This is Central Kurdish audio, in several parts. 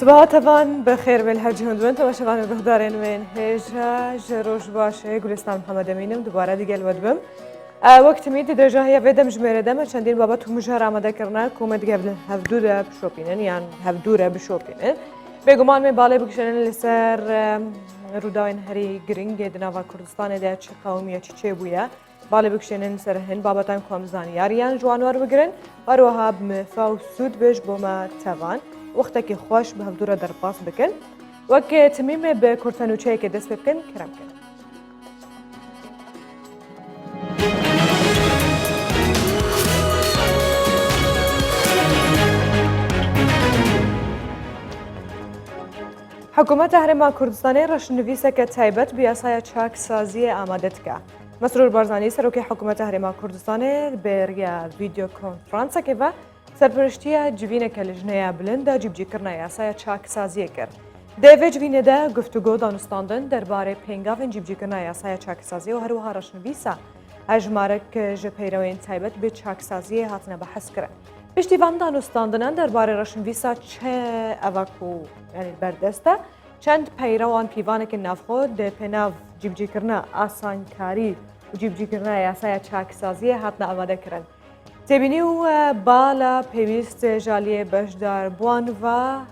صباح تفان بخير من هرجهند وانت وشفان بهدارين من هجرة جروش باشه گلستان محمد امینم دوباره دیگه الودبم وقت میدی درجه هی ویدم جمره دم چندین بابت مجهر آماده کرده کومت قبل هفدوره بشوپینن يعني هفدوره بشوپینن بگمان می بالا بکشن لسر روداین هری گرینگ دنوا کردستان ده چه قومیه چه بویا بالا بکشن لسر هن بابتان کامزانی یاریان جوانوار بگرن و روحاب مفاو سود بش بوما تفان وقتك خوش به هفدوره در باس بکن وقت تمیم به کردفنوچه که دست بکن کرم کن حکومت هرما کردستان رشنویسه که تایبت بیاسای چاک سازی آمادت که مسرور بارزانی سروکی حکومت هرما کردستان بریا ویدیو کنفرانس که و سرپرشتی جوینه که لجنه بلنده جیبجی کرنه یاسای چاک سازی کرد. دیو جوینه ده گفتگو دانستاندن درباره پنگاون جیبجی کرنه یاسای چاک سازی و هروها رشنویسه هجمارک جپیروین تایبت به چاک سازی هاتنه بحث کرد. پشتیوان دانستاندن درباره رشنویسه چه اوکو یعنی بردسته چند پیروان پیوانه که نفخود ده پناو جیبجی کرنه آسان کاری و جیبجی کرنه یاسای چاک سازی هاتنه آماده کرد. تبینی و بالا پیوست جالی بشدار بوان و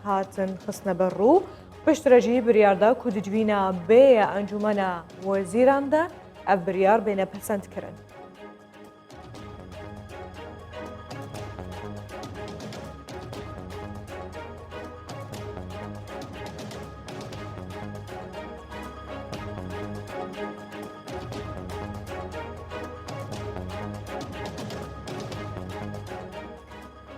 هاتن خسنه برو پشترجی بریارده کدجوینا به انجمن وزیرانده اف بریار بینه پسند کرن.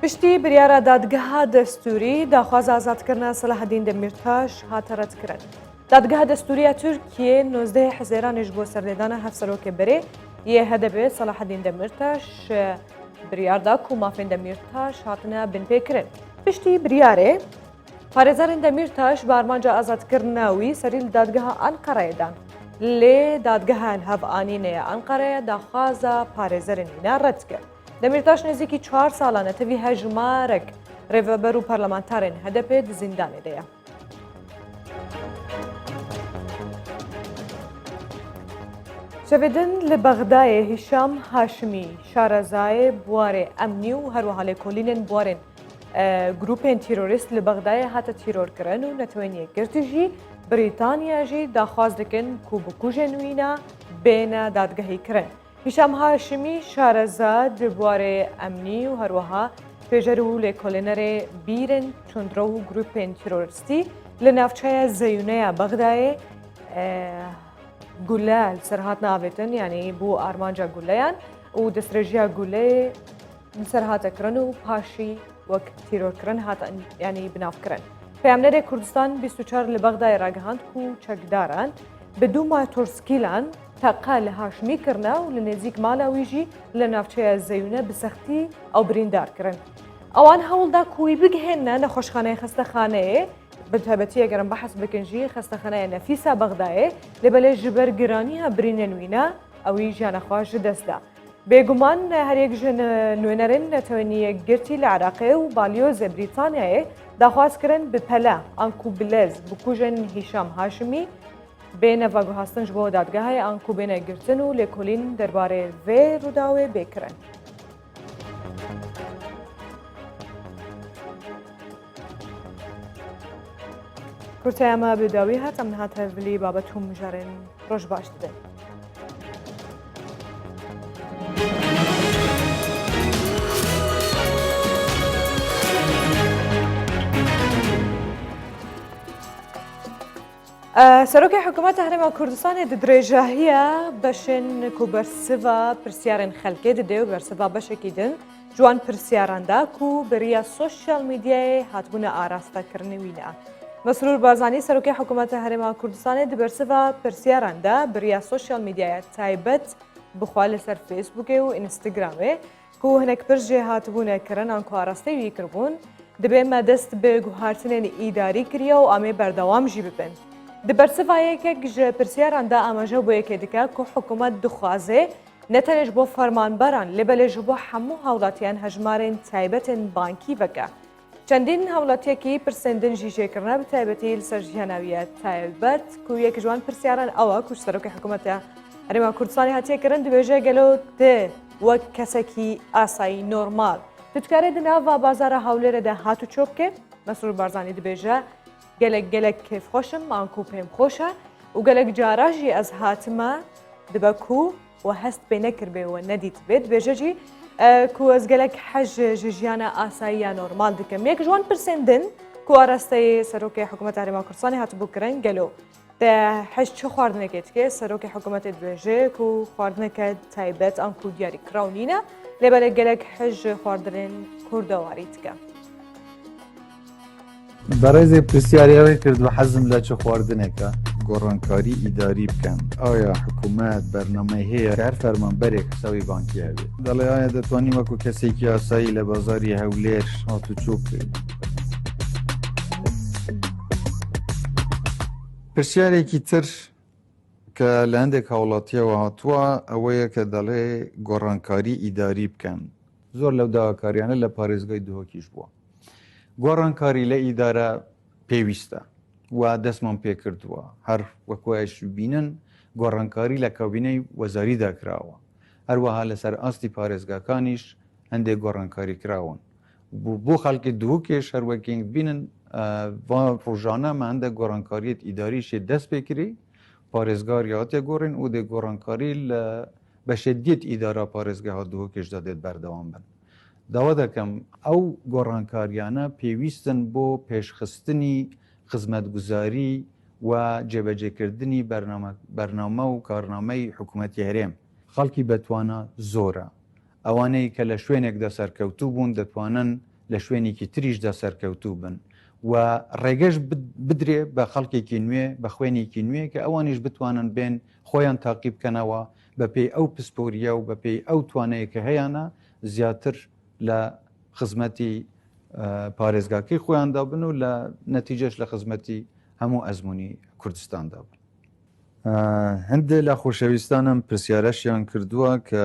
پشتی بریار دادگاه دستوری داخواز آزاد کردن صلاح الدین دمیرتاش هات رد کرد. دادگاه دستوری ترکیه 19 حزیرانش بو سردیدان هفت سالوک بره یه هدف صلاح الدین دمیرتاش بریار دا کو مافین دمیرتاش هاتنه بن پیکرن. پشتی بریاره پارێزارên دەمیرتاش بارمانجا ئازادکردنەوەی سەری لە دادگەها ئەنقەرەیەدا لێ دادگەهان هەڤئانینەیە ئەنقەرەیە داخوازە پارێزەرên وینا ڕەت کرد. دەمیرتاش نزیکی 4 ساڵانە تەوی هەژمارێک ڕێڤەبەر و پەرلەمانتارên هەدەپێ زیندانێدەیە. شەڤێدن لە بەغدایê هیشام هاشمی شارەزایê buwarê emnî û هەروەها lêkolînên buwarên گروپên تîrorîst li Bexdayê hate tîrorkirin û netewên yekgirtî jî Brîtanya jî daxwaz dikin ku bi kujên wî ne bêne dadgehî kirin. Hîşam Haşimî şareza di buwarê emnî û herwiha pêjer û lêkolînerê bîrên çundro û grûpên tîrorîstî li navçeya Zeyûneya Bexdayê gule li ser hat avêtin yanî bû armanca guleyan û destrejiya gulê li ser hate kirin û paşî وەک تیرۆرکردن هات ینی بناوکردن. پەیامنەرێک کوردستان 24 لە بەغدای ڕاگەهاند و چەکداران بە دوو ماتۆرسکیلان تەقا لە هاشمیکردنا و لە نێزیک ماڵاویژی لە ناوچەیە زەیونە بسەختی ئەو بریندارکردن. ئەوان هەوڵدا کوی بگهێنە نەخۆشخانەی خستەخانەیە بەتایبەتی ئەگەرم بەحەس بکنجی خستەخانەیە نەفیسا بەغدایە لێبەلێ ژبەر گرانیە برینێن وینە ئەوی ژیانەخواش دەستدا. بێگومان هەرێک ژن نوێنەرن نەتەوەنی یەکگرتی لە عراقێ و بالیۆزە بریتانیایە داخوازکردن بپەلە ئەنکو بلێز بکوژن هیشام هاشمی بێنە ڤاگوهاستنج بۆ دادگەهای ئەنکو بێنە گرتن و لێکۆلین دەربارەی vê ڕووداوێ بێکردن. کورتایەمە بێداوی هات ئەم هاتە vلی بابەت و مژارێن ڕۆژ باش دەدەن. سەرۆکی حکوومەتە هەرێما کوردستانی درێژاهیە بەشێن کو بەرسڤە پرسیارên خەلکێ دەدێ و بەرسڤە بەشێکی دن جوان پرسیاراندا کو بەریە سۆشیال میدیایê هاتبوونە ئاراستەکردنی وینە. مەسرور بارزانی سەرۆکی حکوومەتە هەرێما کوردستانی بەرسڤە پرسیاراندا بەریە سۆشیال میدیایە تایبەت بخوا لەسەر فێسبووکێ و ئینستاگرامێ کو هەنێک پرژێ هاتبوونەکردن ئەنکو ئاراستەی وی کردبوون دەبێمە دەست بە گوهارتنên ئیداری کریە و ئەمێ بەردەوام ژی ببن. Di bersivayekek ji pirsyaran da amaje bû yekê dike ku hikûmet dixwaze ne tenê ji bo fermanberan lêbelê ji bo hemû hewlatiyan hejmarên taybetên bankî veke. چەندین هەوڵەتێکی پرسێندن ژیژێکردنە بتایبەتی لەسەر ژیاناویە تایبەت و یەکی جوان پرسیاران ئەوە کوش سەرۆکی حکوومەتە هەرێما کوردستانی هاتیەکردن دەبێژێ گەلۆ دێ وەک کەسێکی ئاسایی نۆرمال توتکارێ دناوا بازارە هەولێرەدا هاتو چۆ بکێ مەسرور بارزانانی دەبێژە gelek kêf xweşim an ku pêm xweş e û gelek cara jî ez hatime dibe ku we hest pê nekirbê we nedît bê dibêje jî ku ez gelek hez ji jiyana asayiya normal dikim yek ji wan pirsên din ku arasteyê Serokê Hikûmeta Herêma Kurdistanê hatibû kirin gelo te hez çi xwardinekê dike Serokê Hikûmetê dibêje ku xwardineke taybet an ku diyarî kiraw nîne lêbelê gelek hez ji xwardinên kurdewarî dike برای پرسیاری‌های کرد و حزم لا چه خواردنکه گۆڕانکاری ئیداری بکەن ئایا حکوومەت بەرنامەی هەیە هەر فەرمانبەرێک حسابی بانکی هەبێت دەڵێ ئایا دەتوانین وەکو کەسێکی ئاسایی لە بازاری هەولێر هاتوچۆ بکەین پرسیارێکی تر کە لە هەندێک هاوڵاتیەوە هاتووە ئەوەیە کە دەڵێ گۆڕانکاری ئیداری بکەن زۆر لەو داواکاریانە لە پارێزگای دوهۆکیش بووە گۆڕانکاری لە ئیدارە پێویستە و دەستمان پێ کردووە هەر وەکوایش بینن گۆڕانکاری لە کابینەی وەزاریدا کراوە هەروەها لەسەر ئاستی پارێزگاکانیش هەندێک گۆڕانکاری کراون بۆ خەڵکی دووکێش هەروەکینگ بینن ڕۆژانە مە هەندێک گۆڕانکاریت ئیداریشێ دەست پێکری پارێزگار هاتێ گۆڕین و دێ گۆڕانکاری لە بەشێدیت ئیدارە پارێزگاها دووکێشدا دێت بەردەوام بن داوا دەکەم ئەو گۆڕانکاریانە پێویستن بۆ پێشخستنی خزمەتگوزاری و جێبەجێکردنی بەرنامە و کارنامەی حکوومەتی هەرێم خەڵکی بەتوانە زۆرە ئەوانەی کە لە شوێنێکدا سەرکەوتوو بوون دەتوانن لە شوێنێکی تریشدا سەرکەوتوو بن و ڕێگەش بدرێ بە خەڵکێکی نوێ بە خوێنێکی نوێ کە ئەوانیش بتوانن بێن خۆیان تاقی بکەنەوە بە پێی ئەو پسپۆریە و بە پێی ئەو توانەیە کە هەیەە زیاتر لە خزمەتی پارێزگاکەی خۆیاندا بن و لە نەتیجەش لە خزمەتی هەموو ئەزمموی کوردستاندا بن هەندێک لە خۆشەویستانم پرسیارەشیان کردووە کە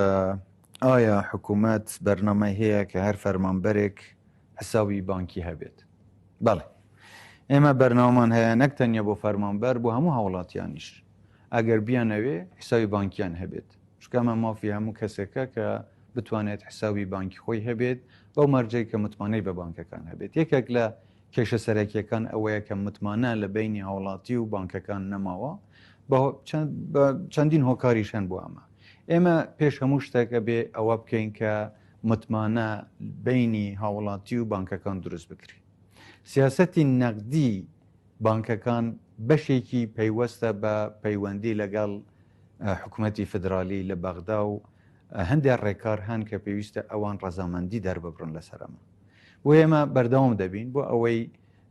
ئایا حکوومەت بەرنامەی هەیە کە هەر فەرمانبەرێک حسابی بانکی هەبێت بەڵێ ئێمە بەرنامان هەیە نەک تەنیا بۆ فەرمانبەر بۆ هەموو هاوڵاتیانیش ئەگەر بیانەوێ حسابی بانکیان هەبێت شکەمە مافی هەموو کەسێکە کە بتوانێت حسابی بانکی خۆی هەبێت بەو مەرجەی کە متمانەی بە بانکەکان هەبێت یەکێک لە کێشە سەرەکیەکان ئەوەیە کە متمانە لە بینی هاوڵاتی و بانکەکان نەماوە چەندین هۆکاریش هەن بۆ ئەمە ئێمە پێش هەموو شتێکە بێ ئەوە بکەین کە متمانە بینی هاوڵاتی و بانکەکان دروست بکری سیاسەتی نەقدی بانکەکان بەشێکی پەیوەستە بە پەیوەندی لەگەڵ حکوومەتی فدرالی لە بەغدا و هەندێک ڕێکار هەن کە پێویستە ئەوان ڕەزامەندی دەرببڕن لەسەرەمە بۆ ئێمە بەردەوام دەبین بۆ ئەوەی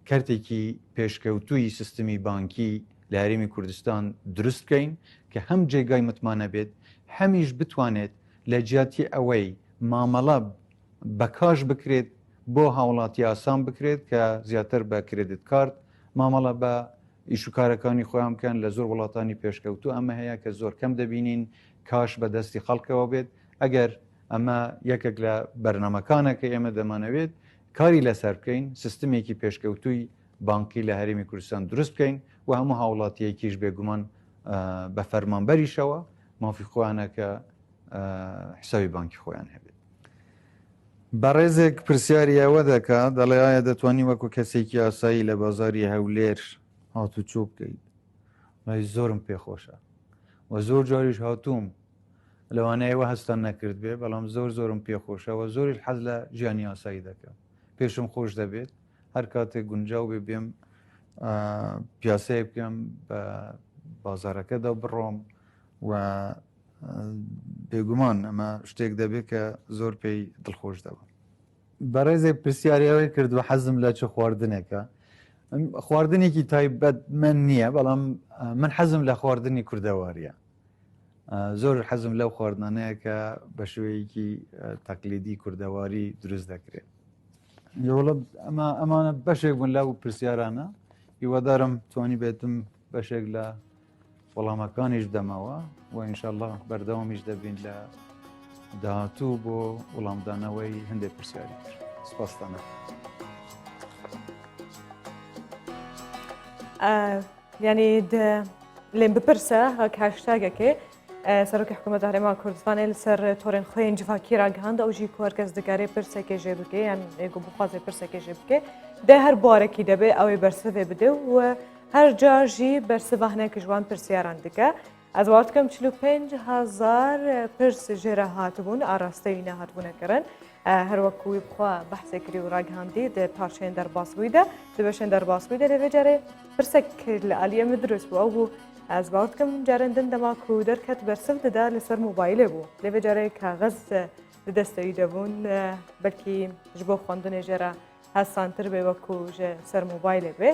کارتێکی پێشکەوتووی سیستمی بانکی لە هەرێمی کوردستان دروست بکەین کە هەم جێگای متمانە بێت هەمیش بتوانێت لە جیاتی ئەوەی مامەڵە بەکاش بکرێت بۆ هاوڵاتی ئاسان بکرێت کە زیاتر بە کرێدت کارت مامەڵە بە ئیشوکارەکانی خۆیان بکەن لە زۆر وڵاتانی پێشکەوتو ئەمە هەیە کە زۆر کەم دەبینین کاش بە دەستی خەڵکەوە بێت ئەگەر ئەمە یەکێک لە بەرنمەکانەکە ئێمە دەمانەوێت کاری لەسەر بکەین سیستمێکی پێشکەوتووی بانکی لە هەرێمی کوردستان دروست بکەین و هەموو هاوڵاتیەکیش بێگومان بە فەرمانبەریشەوە مافی خۆیانە کە حسابی بانکی خۆیان هەبێت بەڕێزێک پرسیاری ئەوە دەکات دەڵێ ئایا دەتوانانی وەکو کەسێکی ئاسایی لە بازاری هەولێر هاتوچۆ بکەیت زۆرم پێخۆشە و زۆر جاریش هاتووم لەوانەیەوە هەستان نەکرد بێ بەڵام زۆرم پێخۆشەوە زۆریش حەز لە ژیانی ئاسایی دەکەم پێشم خۆش دەبێت هەر کاتێک گونجاو بێ بێم پیاسەیە بکەم بە بازارەکەدا بڕۆم و بێگومان ئەمە شتێک دەبێت کە زۆر پێی دڵخۆش دەبم بەڕێزێک پرسیاریەوەی کردووە حەزم لە چه خواردنێکە خواردنێکی تایبەت من نییە بەڵام من حەزم لە خواردنی کوردەواریە زۆر حەزم لەو خواردنانەیە کە بە شوەیەکی تەقلیدی کوردەواری دروست دەکرێت ئەمانە بەشێک بوون لەو پرسیارانە هیوادارم توانی بێتم بەشێک لە وەڵامەکانیش دەمەوە و ئینشاءالله بەردەوامیش دەبین لە داهاتوو بۆ وەڵامدانەوەی هەندێک پرسیاری تر سپاسدانە يعني لێم بپرسە هەک هاشتاگەکێ سەرۆکی حکوومەت هەرێما کوردستانی لەسەر تۆڕێن خوێن جڤاکی ڕاگەهاند ئەو ژی کۆرگەز دەکارێ پرسێکێ ژێ بکێ یان ئێگو بخوازێ پرسێکێ ژێ بکێ دە هەر بوارێکی دەبێ ئەوەی بەرسەوێ بدە و هەر جاژی بەرسەڤە هەنێکی جوان پرسیاران دکە ئەز واتکەم 45,000 پرس ژێرە هاتبوون ئاراستەوی نەهاتبوونەکەرن هەروەکوی بخوا بەحسێ کردی و ڕاگەهاندی دە پارچەیان دەرباسبوویدا دەبەشێن دەرباسبوویدا لەوێ جارێ پرسێک کرد لە ئالیە من دروست بووە بوو ئەز باوتکەم جارندن دەما و دەرکەت بەرسەف دەدا لەسەر موبایلێ بوو لەوێ جارێ کاغەز دەدەستەوی دەبوون بەلکی ji بۆ خوێندنێ ژێرە هەسانتر بێ وەکو سەر موبایلێ بێ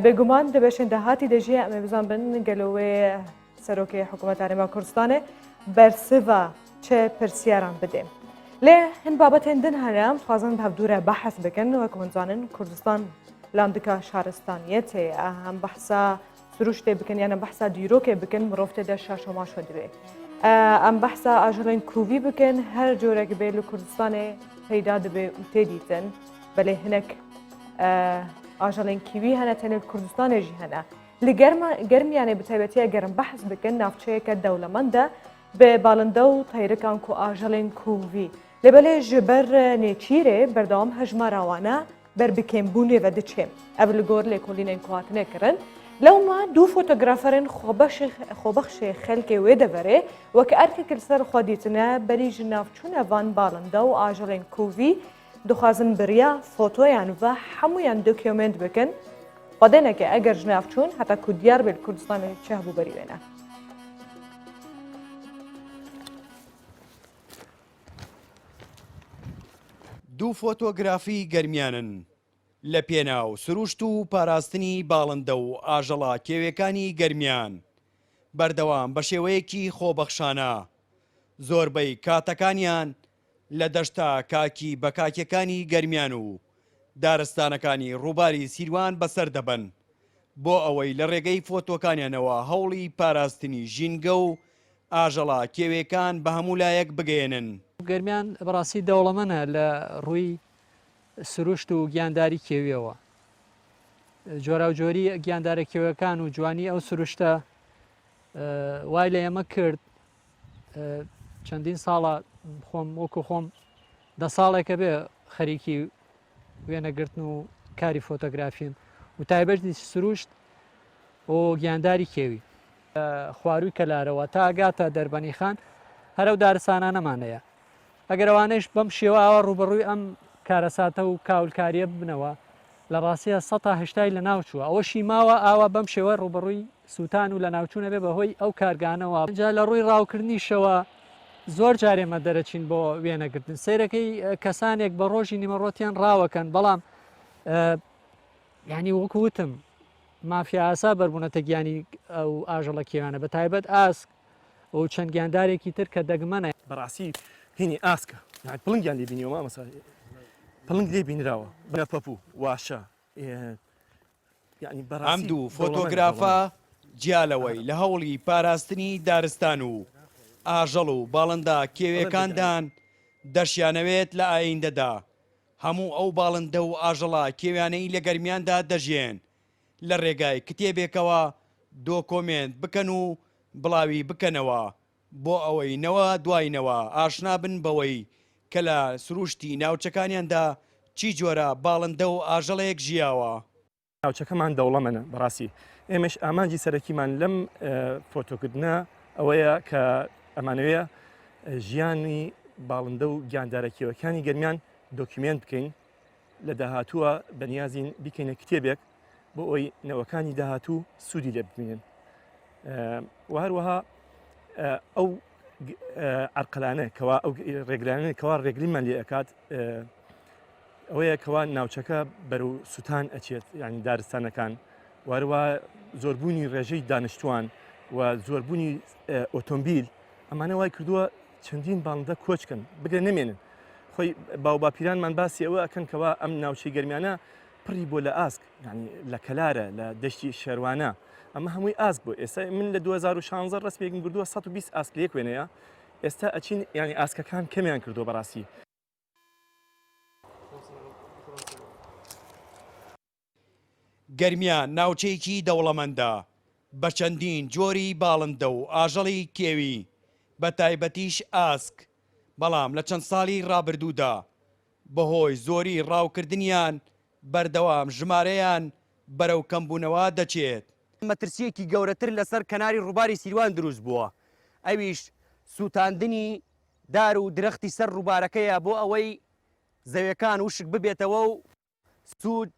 بێگومان دەبێشێن داهاتی دەژیە ئەمە بزان بن گەلەوێ سەرۆکی حکوومەت هەرێما کوردستانê بەرسڤە چه پرسیاران بدێ لێ هەن بابەتێندن هەنام خوازن هەفتورە بەحەس بکەن وەکو هەنزانن کوردستان لاندکە شارستانیەتێ هەم بەحسا سروشتێ بکەن یانە بەحسا دیرۆکێ بکەن مرۆڤ تێدا شاشۆماشۆ دەبێ ئەم بەحسا ئاژەڵێن کوڤی بکەن هەر جۆرێک بێ لە کوردستانê پەیدا دەبێ و تێدیتن بەلێ هەنێک ئاژەڵێن کیوی هەنە تەنێ کوردستانێژی هەنە لە گەرمیانێ بتایبەتیە گەرم بەحس بکەن ناوچەیەکە دەوڵەمەندە بێ باڵندە و تەیرەکان و ئاژەڵێن کوڤی لێبەلێ ji ber nêçîrê berdewam hejmarawana ber bikêmbûnê ve diçe ev li gor lêkolînên kuhatinê kirin lewma dû fotograferên xwebexşê xelkê wê de verê wek erkek li ser xwe dîtine berî ji navçûna van balinde û ajelên kovî dixwazin biriya fotoyan ve hemûyan dokumент bikin xwedêneke eger ji navçûn heta ku diyar bê li Kurdistanê çi hebû berî wê ne دوو فۆتۆگرافی گەرمیانن لە پێناو سروشت و پاراستنی باڵندە و ئاژەڵا کێوەکانی گەرمیان بەردەوام بە شێوەیەکی خۆبەخشانە زۆربەی کاتەکانیان لە دەشتا کاکی بە کاکیەکانی گەرمیان و دارستانەکانی ڕووباری سیروان بەسەر دەبن بۆ ئەوەی لە ڕێگەی فۆتۆکانیانەوە هەوڵی پاراستنی ژینگە و ئاژەڵا کێوێکان بە هەموو لایەک بگەێنن گەرمیان بەڕاستی دەوڵەمەنە لە ڕووی سروشت و گیانداری کێویەوە جۆرا و جۆری گیاندارە کێوەکان و جوانی ئەو سروشتە وای لە ئێمە کرد چەندین ساڵە خۆم وەکو خۆم دە ساڵێکە بێ خەریکی وێنەگرتن و کاری فۆتۆگرافیم و تایبەتی سروشت و گیانداری کێوی خواروی کەلارەوە تا ئەگاتە دەربەنی خان هەرەو دارستانانەمانەیە ئەگەر ئەوانەیش بەم شێوەوە ڕوبەڕووی ئەم کارەساتە و کاولکاریە ببنەوە لە ڕاستیە ١٨ لە ناوچووە ئەوەشی ماوە ئاوا بەم شێوە ڕوبەڕووی سووتان و لە ناوچوونە بێ بەهۆی ئەو کارگانەوە جا لە ڕووی ڕاوکردنیشەوە زۆر جارێمە دەرەچین بۆ وێنەگرتن سیرەکەی کەسانێک بە ڕۆژی نیمەڕۆتیان ڕاوەکەن بەڵام یعنی وەکووتم مافیا ئاسا بەربوونەتە گیانی ئەو ئاژەڵە کێوانە بە تایبەت ئاسک و چەند گیاندارێکی تر کە دەگمەنە بەڕاستی هینی ئاسکە پڵنگیان لێبینیەوە مامەسا پڵنگ لێ بینراوە بە پەپوو واشە ئەم دوو فۆتۆگرافە جیالەوەی لە هەوڵی پاراستنی دارستان و ئاژەڵ و باڵندە کێوێکاندان دەشیانەوێت لە ئایندەدا هەموو ئەو باڵندە و ئاژەڵا کێوانەی لە گەرمیاندا دەژێن لە ڕێگای کتێبێکەوە دۆکۆمنت بکەن و بڵاوی بکەنەوە بۆ ئەوەی نەوە دواینەوە ئاشنا بن بەوەی کە لە سروشتی ناوچەکانیاندا چی جۆرە باڵندە و ئاژەڵەیەک ژیاوە ناوچەکەمان دەوڵەمەنە بەڕاستی ئێمەش ئامانجی سەرەکیمان لەم فۆتۆکردنە ئەوەیە کە ئەمانەوەیە ژیانی باڵندە و گیاندارەکیەوەکانی گەرمیان دۆکیمنت بکەین لە داهاتووە بەنیازین بکەینە کتێبێک بۆ ئەوی نەوەکانی داهاتوو سوودی لێ ببینن و هەروەها ئەو عرقلانە کەوا ئەو ڕێگرانە کەوا ڕێگریمان لێ ئەکات ئەوەیە کەوا ناوچەکە بەرەو سووتان ئەچێت ینی دارستانەکان واروە زۆربوونی ڕێژەی دانیشتوان و زۆربوونی ئۆتۆمبیل ئەمانە وای کردووە چەندین باڵندە کۆچکن بگرە نەمێنن خۆی باو باپیرانمان باسی ئەوە ئەکەن کەوا ئەم ناوچەی گەرمیانە پڕی بۆ لە ئاسک ینی لە کەلارە لە دەشتی شێروانە ئەمە هەمووی ئاسک بوو ئێستا من لە 2016 ڕستپێکم کردووە 120 ئاسک لێک وێنەیە ئێستا ئەچین ینی ئاسکەکان کەمیان کردووە بەڕاستی گەرمیان ناوچەیەکی دەوڵەمەندە بە چەندین جۆری باڵندە و ئاژەڵی کێوی بە تایبەتیش ئاسک، بەڵام لە چەند ساڵی ڕابردوودا بەهۆی زۆری ڕاوکردنیان بەردەوام ژمارەیان بەرەو کەمبوونەوە دەچێت. مەترسیەکی گەورەتر لەسەر کەناری ڕووباری سیروان دروست بووە، ئەویش سووتاندنی دار و درەختی سەر ڕووبارەکەیە بۆ ئەوەی زەویەکان وشک ببێتەوە و سوود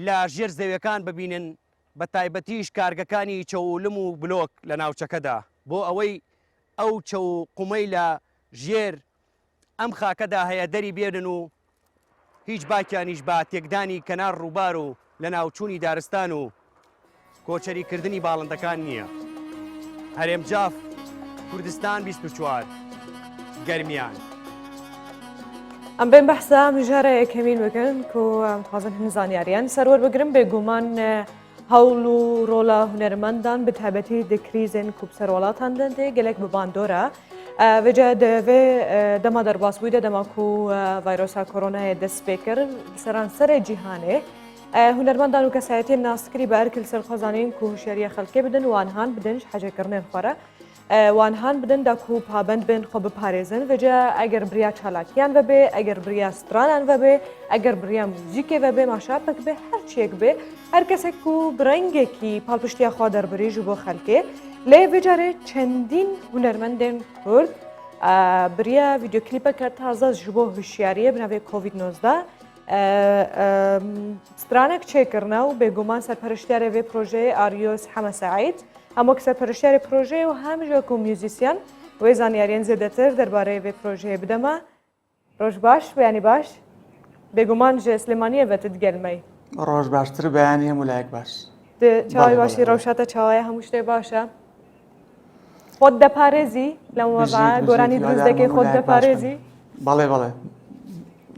لە ژێر زەویەکان ببینن، بە تایبەتیش کارگەکانی چەولم و بلۆک لە ناوچەکەدا بۆ ئەوەی ئەو چە و قومەی لە ژێر ئەم خاکەدا هەیە دەری بێنن و هیچ باکیانیش بە تێکدانی کەنار ڕووبار و لە ناوچوونی دارستان و کۆچەریکردنی باڵندەکان نییە. هەرێم جاف کوردستان 24 گەرمیان. ئەم بێن بەحسا مژارە یەکەمین بکەن و خوازن هەن زانیاریان سەروەر بگرم بێگومان هەوڵ و ڕۆڵە هونەرمەندان بە تایبەتی دەکریزن کوبسەر وڵاتاندن دێ گەلێک بباندۆرە وێجا دەوێ دەما دەرباس بوویدە دەماکو ڤایرۆسا کۆرۆنایە دەست پێ کرد سەرانسەرە جیهانێ هونەرمەندان و کەسایەتی ناسکری بە هەرکل سەرخۆزانین و هوشیاریە خەڵکێ بدن وانهان بدنش حەجەکردنێن خۆرە وانهان بدن داکو پابند بن خۆ بپارێزن وێجا ئەگەر بریا چالاکیان بەبێ ئەگەر بریا سترانان بەبێ ئەگەر بریا موزیکێ بەبێ ماشاپەک بێ هەرچێک بێ هەر کەسێک و برەنگێکی پاڵپشتیا خوا دەربریژ و بۆ خەلکێ لێ وێجارێ چەندین هونەرمەندێن کورد بریا ڤیدیۆکلیپەکە تازە ji بۆ هوشیاریە بناوێ کۆڤید-19 سترانێک چێکردنە و بێگومان سەرپەرشتیارە vê پرۆژەیە ئاریۆس حەمە سەعید هەموو سەرپەرشتیاری پرۆژەیە و هەمیژۆک و میوزیسیان وێ زانیاریان زێدەتر دەربارەی vê پرۆژەیە بدەمە ڕۆژ باش بەیانی باش بێگومان ژێ سلێمانیە بەتت گەلمەی ڕۆژ باشتر بەیانی هەموو لایەک باش چاوی باشی ڕەوشاتە چاوایە هەموو شتێ باشە خۆت دەپارێزی لەم وەزا گۆرانی دروست دەکەی خۆت دەپارێزی بەڵێ بەڵێ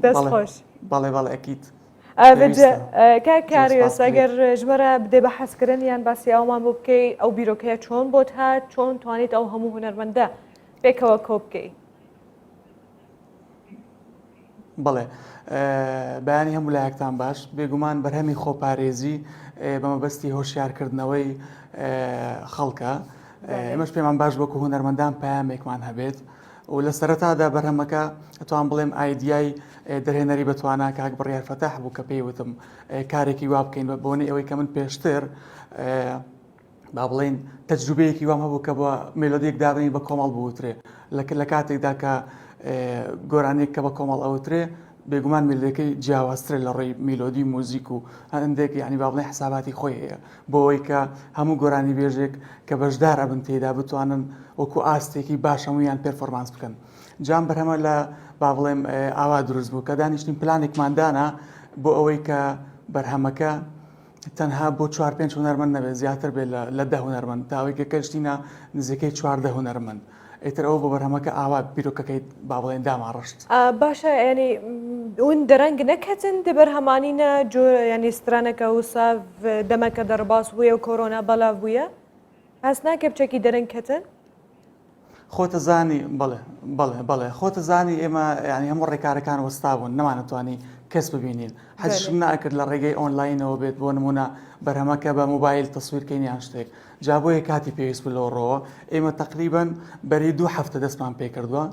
دەست خۆش بەڵێ بەڵێ ئەکیت کاریۆس ئەگەر ژمەرە بدێ بە حەزکردن یان باسی ئەومان بۆ بکەی ئەو بیرۆکەیە چۆن بۆت هات چۆن توانیت ئەو هەموو هونەرمەندە پێکەوە کۆ بکەی بەڵێ بەیانی هەموو لایەکتان باش بێگومان بەرهەمی خۆپارێزی بە مەبەستی هۆشیارکردنەوەی خەڵکە ئێمەش پێمان باش وەکو هونەرمەندان پەیامێکمان هەبێت و لە سەرەتادا بەرهەمەکە ئەتوان بڵێم ئایدیای دەرهێنەری بەتوانە کاک بڕیار فەتاح بوو کە پێی وتم کارێکی وا بکەین بۆنی ئەوەی کە من پێشتر با بڵێن تەجروبەیەکی وام هەبوو کە بە مێلۆدیەک دابنی بە کۆمەڵ بوترێ لە کاتێکدا کە گۆرانێک کە بە کۆمەڵ ئەوترێ بێگومان میلەکەی جیاوازترە لە ڕێی میلۆدی موزیک و هەندێک یعنی با بڵێن حساباتی خۆی هەیە بۆ ئەوەی کە هەموو گۆرانی بێژێک کە بەشدار ئەبن تێدا بتوانن وەکو ئاستێکی باش هەمویان پێرفۆرمانس بکەن جام بەرهەمە لە با بڵێم ئاوا دروست بوو کە دانیشتین پلانێکماندانە بۆ ئەوەی کە بەرهەمەکە تەنها بۆ 4-5 هونەرمەند نەبێت زیاتر بێت لە 10 هونەرمەند تاوەی کە کەشتینە نزیکەی 14 هونەرمەند ئیتر ئەوە بۆ بەرهەمەکە ئاوا بیرۆکەکەی با بڵێن داماڕشت باشە ینی اون دەرەنگ نەکەتن دە بەرهەمانینە ینی سترانەکە وسا دەمەکە دەرباس بووە و کۆرۆنا بەڵاو بووە هەست ناکە بچێکی دەرەنگکەتن خۆتە زانی بڵێ خۆتە زانی ئێمە ینی هەموو ڕێکارەکان وەستا بوون نەمانەتوانی کەس ببینین حەزشم ناکرد لە ڕێگەی ئۆنلاینەوە بێت بۆ نمونە بەرهەمەکە بە موبایل تەسویرکەینیان شتێک جا بۆیە کاتی پێویست لەوڕەوە ئێمە تقریبن بەری 2 هەفتە دەستمان پێ کردووە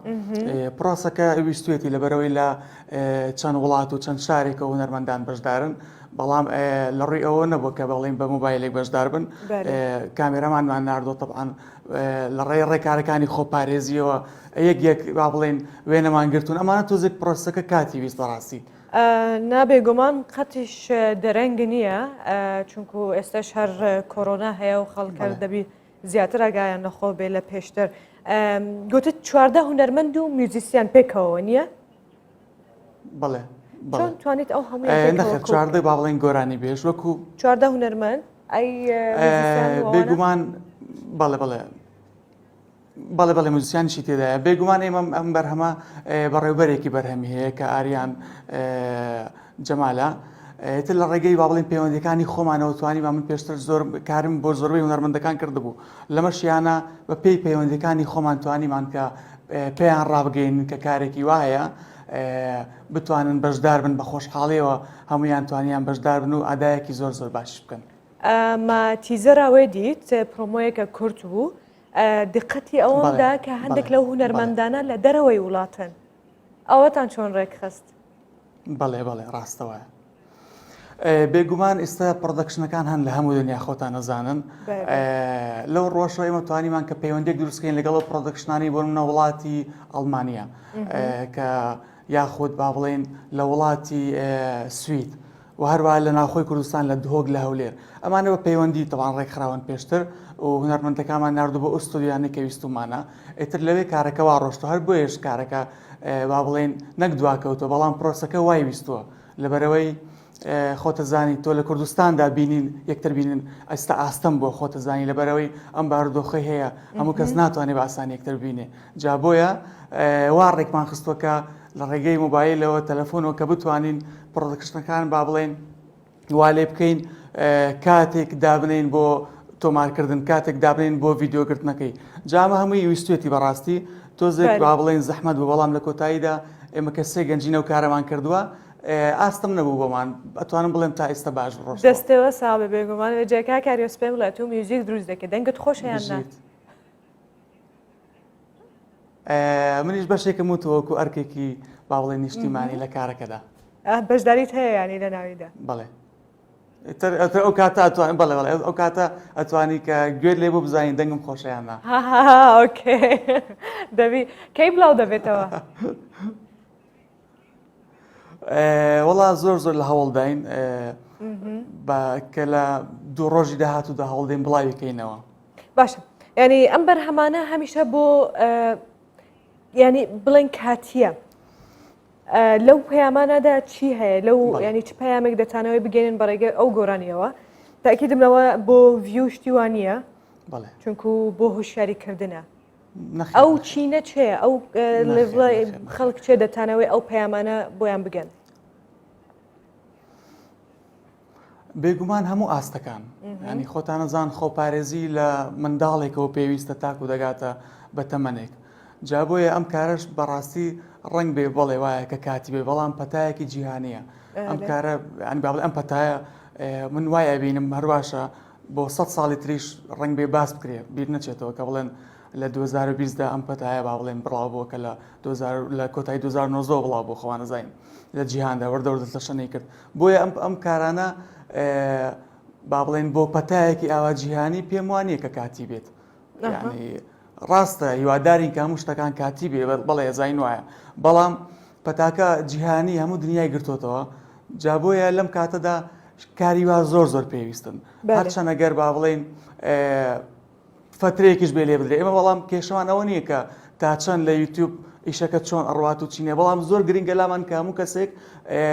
پرۆسەکە ویستوێتی لەبەرەوەی لە چەند وڵات و چەند شارێکە هونەرمەندان بەشدارن بەڵام لە ڕووی ئەوە نەبووە کە بەڵێن بە موبایلێک بەشدار بن کامێرەمانمان ناردۆ طبعاً لە ڕێی ڕێکارەکانی خۆپارێزیەوە یەک با بڵێن وێنەمان گرتوون ئەمانە تۆزێک پرۆسەکە کاتی ویست بەڕاستی نابێگومان قەتیش دەرەنگ نییە چونکو ئێستاش هەر کۆرۆنا هەیە و خەڵکە دەبی زیاتر ئاگایان نەخۆ بێ لە پێشتر گوتت 14 هونەرمەند و میوزیسیان پێکەوە نییە؟ بڵێ چۆن توانیت ئەو هەموو چواردە با بڵێن گۆرانی بێژ وەکو 14 هونەرمەند بێگومان بەڵێ موزیسیانشی تێدایە بێگومان ئێمە ئەم بەرهەمە بەڕێوبەرێکی بەرهەمی هەیە کە ئاریان جەمالە تر لە ڕێگەی با بڵێن پەیوەندەکانی خۆمانەوە توانیمان من پێشتر زۆر کارم بۆ زۆربەی هونەرمەندەکان کردبوو لەمەشیانە بە پێی پەیوەندەکانی خۆمان توانیمان کە پێیان ڕابگەین کە کارێکی وایە بتوانن بەشدار بن بە خۆشحاڵیەوە هەمویان توانیان بەشدار بن و ئادایەکی زۆر زۆر باش بکەن. ما تیزەراوێ دیت پرۆمۆیەکە کورت بوو دقەتی ئەوەمدا کە هەندێک لەو هونەرمەندانە لە دەرەوەی وڵاتن ئەوەتان چۆن ڕێکخست؟ بەڵێ بەڵێ ڕاستەوە. بێگومان ئێستا پرۆدەکشنەکان هەن لە هەموو دنیا خۆتان نەزانن لەو ڕۆژە ئێمە توانیمان کە پەیوەندێک دروستکەین لەگەڵ پرۆدەکشنانی بۆ منە وڵاتی ئەڵمانیا کە یاخود با بڵێن لە وڵاتی سوید و هەروە لە ناوخۆی کوردستان لە دهۆک لە هەولێر ئەمانەوە پەیوەندی تەوان ڕێکخراون پێشتر و هونەرمەندەکانمان ناردوو بۆ ئەو ستودیوانەی کە ویستمانە ئیتر لەوێ کارەکەوا ڕۆشتە هەر بۆ ێش کارەکە با بڵێن نەک دواکەوتەوە بەڵام پرۆسەکە وای ویستووە لەبەرەوەی خۆتە زانی تۆ لە کوردستاندا بینین یەکتر بینن ئەستا ئاستەم بۆ خۆتە زانی لەبەرەوەی ئەم بارودۆخی هەیە هەموو کەس ناتوانێت بە ئاسانی یەکتر بینێ جا بۆیە وا ڕێکمان خستووەکە لە ڕێگەی مۆبایلەوە تەلەفۆنەوە کە بتوانین پرۆدەکشنەکان با بڵێن وا لێ بکەین کاتێک دابنین بۆ تۆمارکردن کاتێک دابنین بۆ ڤیددیۆگرتنەکەی جامە هەمووی ویستێتی بەڕاستی تۆزێک با بڵێن زەحمەت بە بەڵام لە کۆتاییدا ئێمە کەسێ گەنجینە و کارەمان کردووە ئاستم نەبوو بۆمان ئەتوانم بڵێم تا ئێستا باش ڕۆژ دەستەوە ساڵە بێگومان جێکا کاریۆس پێم بڵێت و میوزیک دروست دەکە دەنگت خۆشیاننا منیش بەشێکم وتوەکو ئەرکێکی با بڵێن نیشتیمانی لە کارەکەدا بەشداریت هەیە ینی لە ناویدا بڵێ ئەو کاتە ئەتوانین بڵێ بڵێ ئەو کاتە ئەتوانی کە گوێت لێ بۆ بزانین دەنگم خۆشیاننا ئۆکێ دەبی کەی بڵاو دەبێتەوە وەڵا زۆر زۆر لە هەوڵداین کە لە دوو ڕۆژی داهاتوودا هەوڵدەین بڵاوی بکەینەوە باشە ینی ئەم بەرهەمانە هەمیشە بۆ ینی بڵێن کاتیە لەو پەیامانەدا چی هەیە لەو ینی چ پەیامێک دەتانەوەی بگەێنن بەڕێگە ئەو گۆرانیەوە تاکیدمەوە بۆ ڤیو شتیوانیە چونکو بۆ هوشیاریکردنە ئەو چینە چێ ئەو خەڵک چێ دەتانەوەی ئەو پەیامانە بۆیان بگەن بێگومان هەموو ئاستەکان ینی خۆتانەزان خۆپارێزی لە منداڵێکەوە پێویستە تاکو دەگاتە بە تەمەنێک جا بۆیە ئەم کارش بەڕاستی ڕنگ بێ بەڵێ وایە کە کاتی بێ بەڵام پەتایەکی جیهانیە ئەم کارە بابڵێ ئەم پەتایە من وایە بینم هەرواشە بۆ 100 ساڵی تریش ڕنگ بێ باس بکرێ بیر نەچێتەوە کە بڵێن لە 2020دا ئەم پەتایە با بڵێن بڕاو بووە کە لە کۆتایی 2009 بڵاو بۆ خەوانەزین لە جیهاندا وەردەوردە تەشەنەی کرد بۆیە ئەم کارانە با بڵێن بۆ پەتایەکی ئاوا جیهانی پێم وانیە کە کاتی بێت یعنی ڕاستە هیوادارین کە هەموو شتەکان کاتی بێ بەڵێ زین وایە بەڵام پەتاکە جیهانی هەموو دنیای گرتوتەوە جا بۆیە لەم کاتەدا کاریوا زۆر زۆر پێویستن هەرچەند ئەگەر با بڵێن فترەیەکیش بێ لێ بدرێ ئێمە بەڵام کێشەوان ئەوە نییە کە تا چەند لە یوتیوب ئیشەکە چۆن ئەڕوات و چینێ بەڵام زۆر گرنگە لامان کە هەموو کەسێک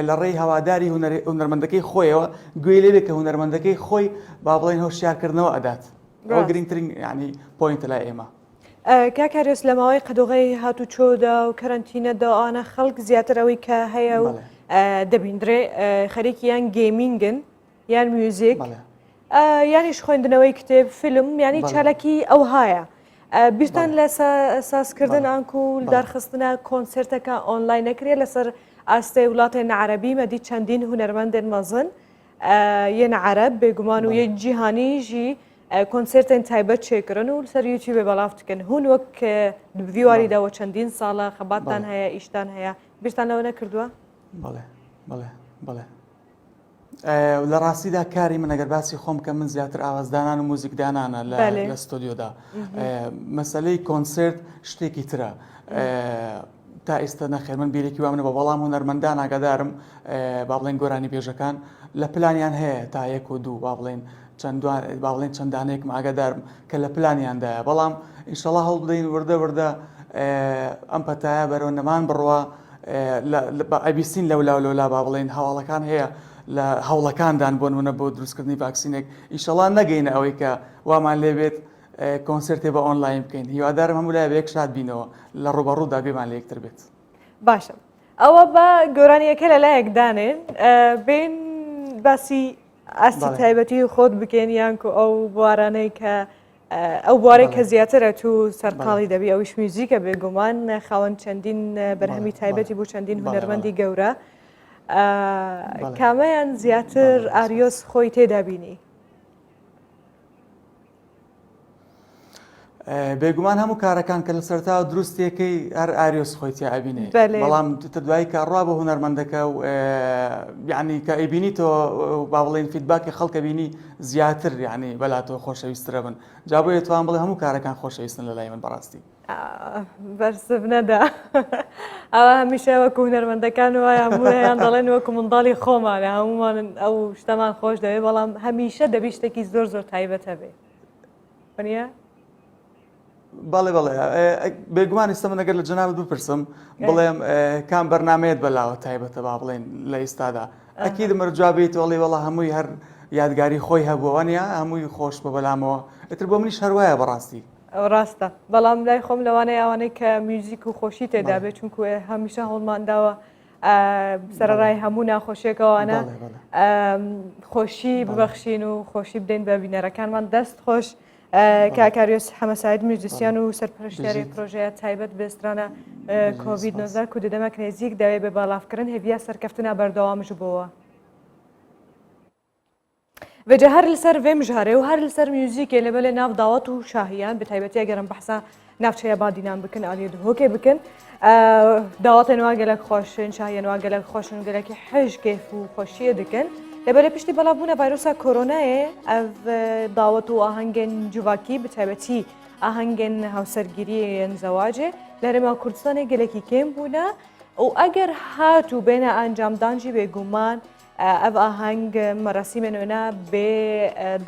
لە ڕێی هەواداری هونەرمەندەکەی خۆیەوە گوێ لێ بێت کە هونەرمەندەکەی خۆی با بڵێن هۆشیارکردنەوە ئەدات ئەوە گرنگترین ینی پۆینتە لای ئێمە کاکاریۆس لە ماوەی قەدۆغەی هاتو چۆدا و کەرەنتینەدا ئەوانە خەڵک زیاترەوەی کە هەیە و دەبیندرێ خەریکی یان گێمینگن یان میوزیک یانیش خوێندنەوەی کتێب فیلم ینی چالەکی ئەو هایە بیرتان لە سازکردن ئانکو و دارخستنە کۆنسرتەکە ئۆنلاین نەکرێت لەسەر ئاستەی وڵاتێن عەرەبی مەدی چەندین هونەرمەندێن مەزن یەن عەرەب بێگومان و یە جیهانیژی کۆنسرتێن تایبەت چێکردن و لەسەر یوتیوبێ بەڵاو بکەن هون وەک ڤیواریداوە چەندین ساڵە خەباتتان هەیە ئیشتان هەیە بیرتان لەوە نەکردووە؟ بەڵێ بەڵێ بەڵێ لە ڕاستیدا کاری من ئەگەر باسی خۆم کە من زیاتر ئاوازدانان و موزیکدانانە لە ستۆدیۆدا مەسەلەی کۆنسرت شتێکی ترە تا ئێستا نەخێر من بیرێکی وامنە بە بەڵام هونەرمەندان ئاگادارم با بڵێن گۆرانی بێژەکان لە پلانیان هەیە تا 1 و 2 با بڵێن چەندانەیەکم ئاگادارم کە لە پلانیاندایە بەڵام ئینشەڵا هەڵ بدەین وردە وردە ئەم پەتایە بەرەو نەمان بڕوا ئەبیسین لەولا با بڵێن هەواڵەکان هەیە لە هەوڵەکاندان بۆ نمونە بۆ دروستکردنی ڤاکسینێک ئینشەڵا نەگەینە ئەوەی کە وامان لێبێت کۆنسرتێ بە ئۆنلاین بکەین هیوادارم هەموو لای بەیەک شاد بینەوە لە ڕوبەڕوودا بێمان لە یەکتر بێت باشە ئەوە بە گۆرانیەکە لە لایەکدانێن بین باسی ئاستی تایبەتی خۆت بکەین یانکو ئەو بوارانەی کە ئەو بوارێک کە زیاترە تو سەرقاڵی دەبی ئەوش میوزیکە بێگومان خاوەن چەندین بەرهەمی تایبەتی بۆ چەندین هونەرمەندی گەورە کامەیان زیاتر ئاریۆس خۆی تێدا بینی بێگومان هەموو کارەکان کە لە سەرتاوە دروستێکەی هەر ئاریۆس خۆی تیابینێ بەڵام دوایی کارڕوا بە هونەرمەندەکە و یعنی کە ئەیبینیتەوە با بڵێن فیدباکی خەڵکە بینی زیاتر یعنی بەلاتەوە خۆشەویسترە بن جا بۆیە توان بڵێ هەموو کارەکان خۆشەویستن لە لای من بەڕاستی بەرسب نەدا ئەوە هەمیشە وەکو هونەرمەندەکان وایە هەموویان دەڵێن وەکو منداڵی خۆمانە هەمومان ئەو شتەمان خۆش دەوێت بەڵام هەمیشە دەبی شتێکی زۆر زۆر تایبەتە بێ وەنیە؟ بەڵێ بەڵێ بێگومان ئێستا ئەگەر لە جەنابەت بپرسم بڵێم کام بەرنامەیەت بەلاوە تایبەتە با بڵێن لە ئێستادا ئەکید مەرجوابێت وەڵێ وەڵا هەمووی هەر یادگاری خۆی هەبووەوەنیا هەمووی خۆش بە بەلامەوە ئەتر بۆ منیش هەروایە بەڕاستی ڕاستە بەڵام لای خۆم لەوانەیە ئەوانەی کە میوزیک و خۆشی تێدا بێت چونکو هەمیشە هەوڵمانداوە سەرڕای هەموو ناخۆشیەکەوانە خۆشی ببەخشین و خۆشی بدەین بە بینەرەکانمان دەست خۆش کاکاریۆس حەمەساید میوزیسیان و سەرپەرشتیاری پرۆژەیە تایبەت بێسترانە کۆڤید-19 و دەدەمەک نێزیک دەوێت بە باڵافکردن هێویە سەرکەفتنا بەردەوامش بووە. وێجە هەر لەسەر وێ مژارێ و هەر لەسەر میوزیکێ لەبەلێ ناو داوەت و شاهیان بە تایبەتی گەرم بەحسا ناوچەیە بادینان بکن ئالیە هۆکێ بکن داوەتێن وا گەلک خۆشن شاهیان وا گەلک خۆشن گەلکی حەش کێف و خۆشیە دکن لەبەرە پشتی بەڵابوونە ڤایرۆسا کۆرۆنایە ئەو داوەت و ئاهەنگێن جوواکی بە تایبەتی ئاهەنگێن هاوسەرگیریەن زەواجێ لە هەرێما کوردستانی گەلێکی کێم بوونە و ئەگەر هات و بێنە ئەنجامدانجی بێگومان ئەو ئاهەنگ مەراسیمە نوێنە بێ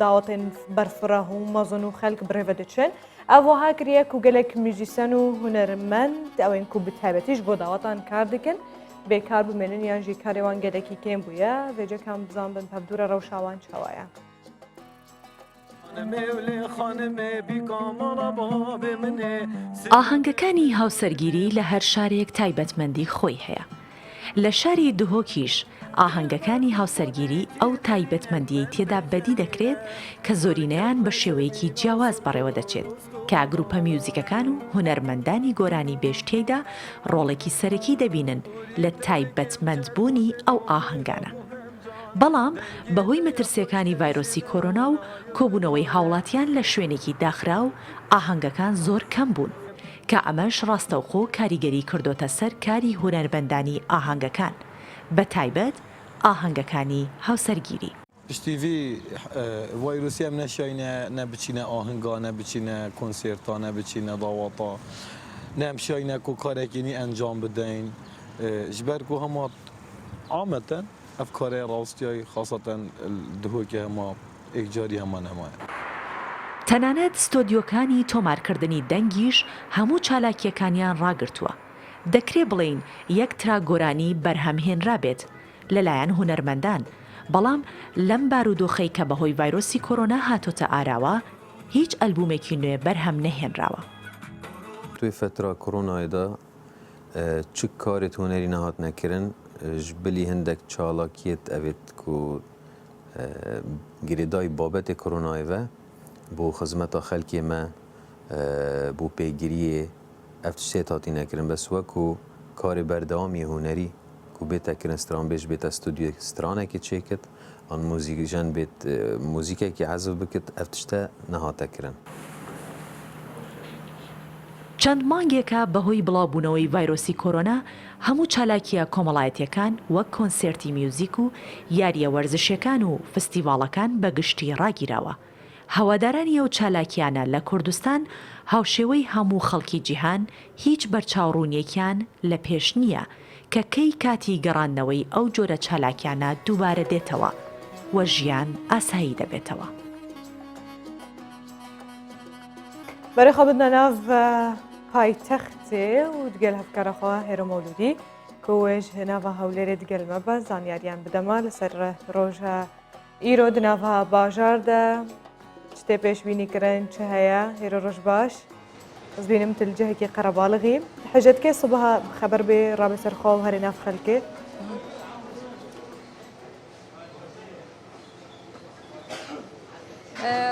داوەتێن بەرفرە و مەزن و خەلک برێڤە دەچن ئەوەها کریەک و گەلێک میوزیسیەن و هونەرمەند ئەوێن کو بتایبەتیش بۆ داوەتان کار دکن بێکار بمێنن یانژی کارێوان گەلێکی کێم بووە وێجەکان بزان بن پەبدورە ڕەوشاوان چاوایە. ئاهەنگەکانی هاوسەرگیری لە هەر شارێک تایبەتمەندی خۆی هەیە. لە شاری دهۆکیش ئاهەنگەکانی هاوسەرگیری ئەو تایبەتمەندیەی تێدا بەدی دەکرێت کە زۆرینەیان بە شێوەیەکی جیاواز بەڕێوە دەچێت کە گروپە میوزیکەکان و هونەرمەندانی گۆرانی بێشتێدا ڕۆڵێکی سەرەکی دەبینن لە تایبەتمەندبوونی ئەو ئاهەنگانە. بەڵام بەهۆی مەترسیەکانی ڤایرۆسی کۆرۆنا و کۆبوونەوەی هاوڵاتیان لە شوێنێکی داخرا و ئاهەنگەکان زۆر کەم بوون کە ئەمەش ڕاستەوخۆ کاریگەری کردۆتە سەر کاری هونەرمەندانی ئاهەنگەکان بە تایبەت ئاهەنگەکانی هاوسەرگیری. پشتیوی ڤایرۆسی ئەم نەشاینە نەبچینە ئاهنگا نەبچینە کۆنسێرتا نەبچینە داوەتا نەمشاینە و کارێکینی ئەنجام بدەین ji ber ku hema ameten ev karê rastiyayî xaseten dihokê hema ekcarî hema nemaye. تەنانەت ستۆدیۆکانی تۆمارکردنی دەنگیش هەموو چالاکیەکانیان ڕاگرتووە. دەکرێ بڵین یەک تراگۆرانی بەرهەمهێنرا بێت لەلایەن هونەرمەندان، بەڵام لەم بارودۆخەی کە بەهۆی ڤایرۆسی کۆرۆنا هاتۆتە ئاراوە هیچ ئەلبومێکی نوێ بەرهەم نەهێنراوە. توی فترە کۆرۆنایدا چ کارێت هونەری نەهات نەکردن ji bilî hindek çalakiyet evêt ku girêdayî babetê koronayê ve بۆ خزمەتە خەلکێ me بۆ pêgiriyê ev tiştê hatî nekirin bes wekû karê berdewamî hunerî ku bête kirin stranbêj bête stûdyoyek stranekê çêkit an mûzîkjen bêt mûzîkekî hezv bikit ev tişte nehate kirin. چەند مانگێکە بەهۆی بڵاوبوونەوەی ڤایرۆسی کۆرۆنا هەموو چالاکیە کۆمەڵایەتیەکان وەک کۆنسێرتی میوزیک و یاریە وەرزشەکان و فستیڤاڵەکان بە گشتی ڕاگیراوە. هەوادارانی ئەو چالاکیانە لە کوردستان هاوشێوەی هەموو خەڵکی جیهان هیچ بەرچاوڕوونیەکیان لە پێش نییە کە کەی کاتی گەڕاندنەوەی ئەو جۆرە چالاکیانە دووبارە دێتەوە و ژیان ئاسایی دەبێتەوە. بەرەخە بدنە ناو پایتەختێ و دگەل هەفکارەخوا هێرە مەولودی کە وێژ هێناوە هەولێرێ دگەلمە بە زانیاریان بدەمە لەسەر ڕۆژە ئیرۆ دناوە باژاردا شتێ پێشبینیکردن چه هەیە هێرە ڕۆژ باش ئەس بینم تلجەهێکی قەرەباڵغی حەجەتکێ سبها خەبەر بێ ڕابێ سەرخوا و هەرێ ناف خەلکێ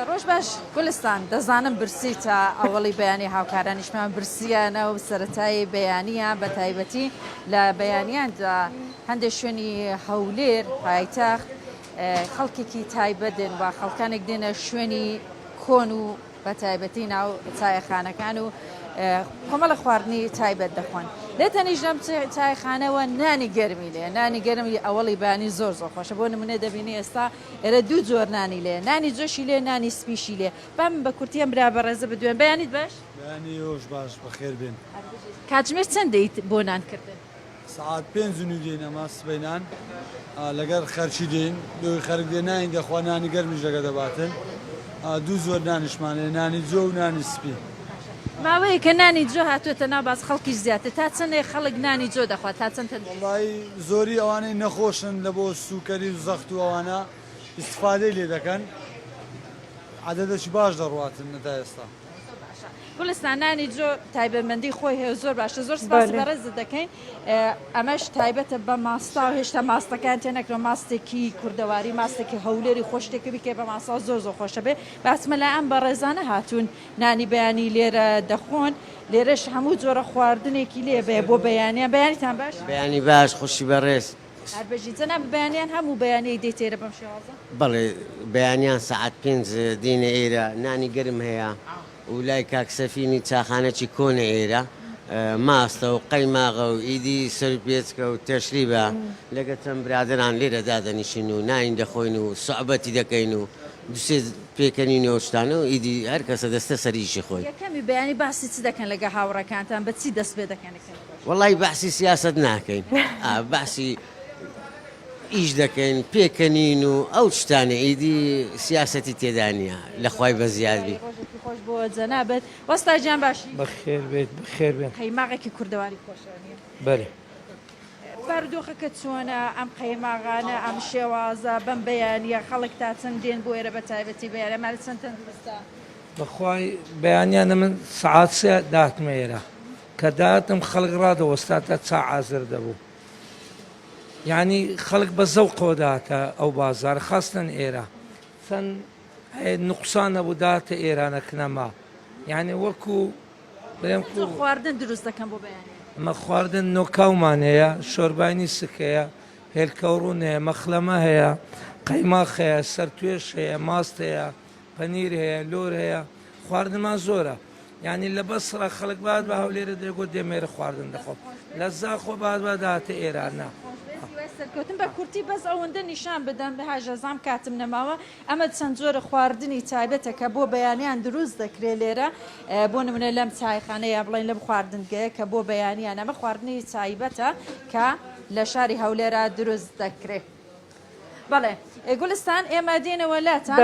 ڕۆژ باش گولستان دەزانم برسیتە ئەوڵی بەیانی هاوکارانیشمان برسیانە و سەرەتایی بەیانیە بە تایبەتی لە بەیانیاندا هەندێک شوێنی هەولێر پایتەخت خەڵکێکی تایبەتن و خەڵکانێک دێنە شوێنی کۆن و بە تایبەتی ناو چایەخانەکان و کۆمەڵە خواردنی تایبەت دەخۆن لێ تەنیش لەم چایخانەوە نانی گەرمی لێ نانی گەرمی ئەوڵی بانی زۆر خۆشە بۆ نمونە دەبینی ئێستا ئێرە دوو جۆر نانی لێ نانی جۆشی لێ نانی سپیشی لێ بام بە کورتیان برا بەڕێزە بدوێن بەیانیت باش بەیانی ئەوش باش بەخێر بێن کاتژمێر چەند دەیت بۆ نانکردن سعات 5 دێن ئەمە سبەینان لەگەر خەرچی دێن دوی خەرک دێ ناین دەخوا نانی گەرمیش لەگە دەباتن دوو زۆر دانیشمانێ نانی جۆ و نانی سپی ماوەیە کە نانی جۆ هاتوێتە ناو خەڵکی زیاتر تا چەندێ خەڵک نانی جۆ دەخوات تا چەند وڵی زۆری ئەوانەی نەخۆشن لە بۆ سوکەری و زەخت و ئەوانە استفادەی لێ دەکەن عادەتەی باش دەڕواتن تا ئێستا گولستان نانی جۆ تایبەتمەندی خۆی هەیە زۆر باشە زۆر سپاس بەڕێز دەکەین ئەمەش تایبەتە بە ماستا و هێشتا ماستەکان تێنەکرۆ ماستێکی کوردەواری ماستێکی هەولێری خۆشتێکی بکێ بە ماسا زۆر خۆشە بێ باسمە لە ئەم بە ڕێزانە هاتوون نانی بەیانی لێرە دەخۆن لێرەش هەموو جۆرە خواردنێکی لێ بێ بۆ بەیانیان بەیانیتان باش بەیانی باش خۆشی بەڕێز هەربەژی جەناب بەیانیان هەموو بەیانی دێتێرە بەم شێوازە بەڵێ بەیانیان سەعات 5 دینە ئێرە نانی گەرم هەیە و لای کاکسەفینی چاخانەی کۆنە ئێرە ماستە و قەیماغە و ئیدی سەرپێچکە و تەشریبە لەگە چەند برادران لێرە دادەنیشین و ناین دەخۆین و سوعبەتی دەکەین و دوسێ پێکەنینەوە شتانە و ئیدی هەر کەسە دەستە سەریشی خۆی یەکەمی بەیانی باسی چ دەکەن لەگە هاوڕەکانتان بە چی دەست پێ دەکەن وەڵی باسی سیاست ناکەین باسی ئیش دەکەین پێکەنین و ئەو شتانە ئیدی سیاسەتی تێدا نیە لە خوای بە زیادبی خۆش بۆ جەنابێت وەستاجیان باشی بەخێر بێت بخێر بێن قەیماغێکی کوردەواری خۆشەوە بەێ بەردۆخەکە چۆنە ئەم قەیماغانە ئەم شێوازە بەم بەیانیە خەڵک تا چەند دێن بۆ ئێرە بە تایبەتی بەیانە مال چەند تەندروستە بەخوای بەیانیانە من سعات سێ داتمە ئێرە کە داتم خەڵک ڕادەوەستاتە چا عازر دەبوو یعنی خەڵک بە زەوقەوە داتە ئەو بازار خاستن ئێرە چەند نقصانە بوو داتە ئێرانەکنەما یعنی وەکو خواردن دروست دەکەم بۆ بەیانی ئەمە خواردن نۆکاومان هەیە شۆربانی سکەیە هێلکەڕون هەیە مەخلەمە هەیە قەیماق هەیە سەرتوێش هەیە ماست هەیە پەنیر هەیە لۆر هەیە خواردنمان زۆرە یعنی لە بەسڕە خەڵک بعد بە هەولێرە دەگۆ دێمێرە خواردن دەخۆم لە زاخۆ بعد بە داتە ئێرانە سەرکەوتن بە کورتی بەس ئەوەندە نیشان بدەن بە هاژەزام کاتم نەماوە ئەمە چەند جۆرە خواردنی تایبەتە کە بۆ بەیانیان دروست دەکرێت لێرە بۆ نمونە لەم چایخانەیە بڵین لەم خواردنگەیە کە بۆ بەیانیان ئەمە خواردنی تایبەتە کە لە شاری هەولێرە دروست دەکرێت بەڵێ گولستان ئێمە دێنەوە لاتان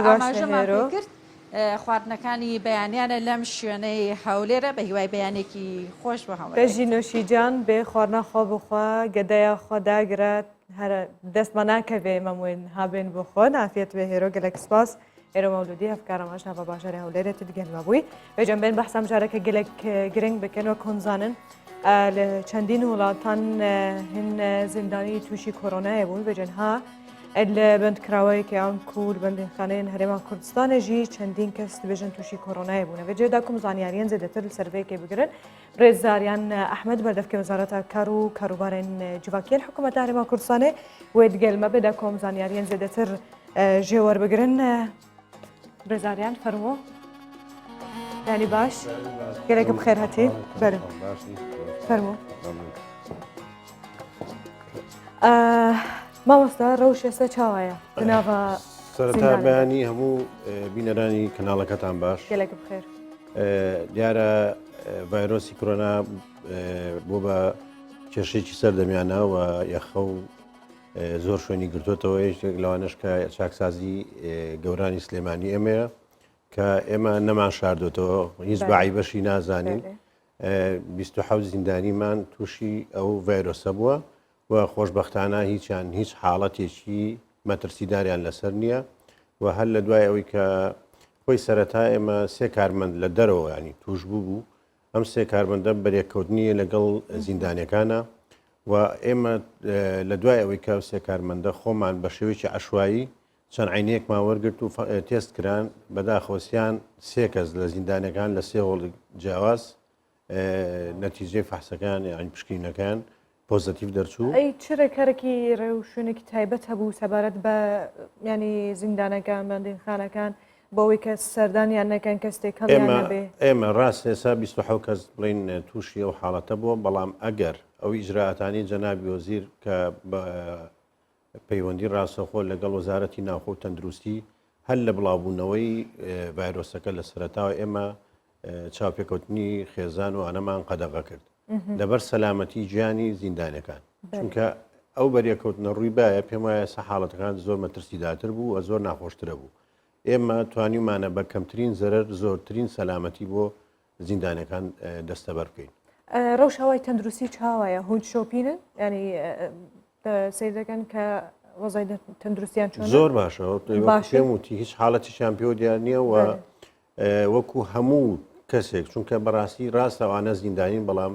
ئاماژەمان کرد خواردنەکانی بەیانیانە لەم شوێنەی هەولێرە بە هیوای بەیانێکی خۆش بە هەڵ بەژی نوۆشیجان بێ خواردنا خۆ بخوا گەدەیە خۆداگرێت دەستمە ناکەوێ مەموین هابێن بۆ خۆ نافێت بێ هێرۆ گەلێک سپاس ئێرە مەولودی هەفکارەمەش ناوە باشاری هەولێرێت دیگەنمە بووی بێجەم بێن بەحسام جارێکە گەلێک گرنگ بکەنەوە کۆنزانن لە چەندین وڵاتان هەن زیندانی تووشی کۆرۆنایە بوون بێجەنها لە بندکراوەیەکی ئەم کوور بەندخانەیە هەرێما کوردستانێژی چەندین کەس دەبێژن تووشی کۆرۆنایە بوون بەجێدا کوم زانیاریان زیاتر لە سەرڤەیەکی بگرن ڕێزاریان ئەحمەد بەردەفکە وەزارەتە کار و کاروبارên civakiyên حکوومەتە هەرێما کوردستانê wê digelme bêda kom zanyariyên zêdetir jê werbigirin ڕێزاریان فەرمۆ یانی باش gelekî bixêr hatî berin فەرمۆ مامۆستا ڕەوش ئێستا چاوایە بناوە سەرەتا بەیانی هەموو بینەرانی کەناڵەکەتان باش gelekî bixêr دیارە ڤایرۆسی کۆرۆنا بۆ بە کێشێکی سەر دەمیانە و یەخە و زۆر شوێنی گرتوتەوە یەکێک لەوانش کە چاکسازی گەورانی سلێمانی ئێمەیە کە ئێمە نەمان شاردوتەوە هیچ بەعی بەشی نازانین 27 زیندانیمان تووشی ئەو ڤایرۆسە بووە و خۆشببختانە هیچیان هیچ حاڵەتێکی مەترسیداریان لەسەر نییە و هەر لە دوای ئەوەی کە خۆی سەرەتا ئێمە سێ کارمەند لە دەرەوە ینی توش بوو ئەم سێ کارمەندە بەرێککەوتنیە لەگەڵ زیندانەکانە و ئێمە لە دوای ئەوەی کە سێ کارمەندە خۆمان بە شێوەیەکی عەشوایی چەند عینەیەکمان وەرگرت و تێست کران بەداخۆسییان سێ کەس لە زیندانەکان لە سێ هۆڵ جیاواز نەتیجەی فەحسەکان یان پشکینەکان پۆزتیڤ دەرچوو. ئەی چ ڕێکارێکی ڕێو شوێنێکی تایبەت هەبوو سەبارەت بە ینی زیندانەکان بەندینخانەکان بۆەوەی کە سەردانیان نەکەن کەس تێکەڵیان نەبێ. ئێمە ڕاست ێسا 27 کەس بڵین تووشی ئەو حاڵەتە بووە، بەڵام ئەگەر ئەو ئیجراعاتانی جەنابی وەزیر کە پەیوەندی ڕاستەخۆ لەگەڵ وەزارەتی ناوخۆ و تەندروستی هەر لە بڵاوبوونەوەی ڤایرۆسەکە لە سەرەتاوە ئێمە چاوپێکەوتنی خێزان و ئەنەمان قەدەغە کرد لەبەر سەلامەتی گیانی زیندانەکان، چونکە ئەو بەریەکەوتنە ڕووی باە پێم وایە سە حاڵەتەکان زۆر مەترسیداتر بوو و زۆر ناخۆشترە بوو. ئێمە توانیمانە بە کەمترین زەرەر زۆرترین سەلامەتی بۆ زیندانەکان دەستەبەر بکەین. ڕەوشەوای تەندروستی چاوایە هون شۆپینن ینی سیر دەکەن کە وەزای تەندروستیان چۆن زۆر باشەوە پێم وتی هیچ حاڵەتیشیان پێ دیار نییە و وەکو هەموو کەسێک چونکە بەڕاستی ڕاستەوانە زیندانین، بەڵام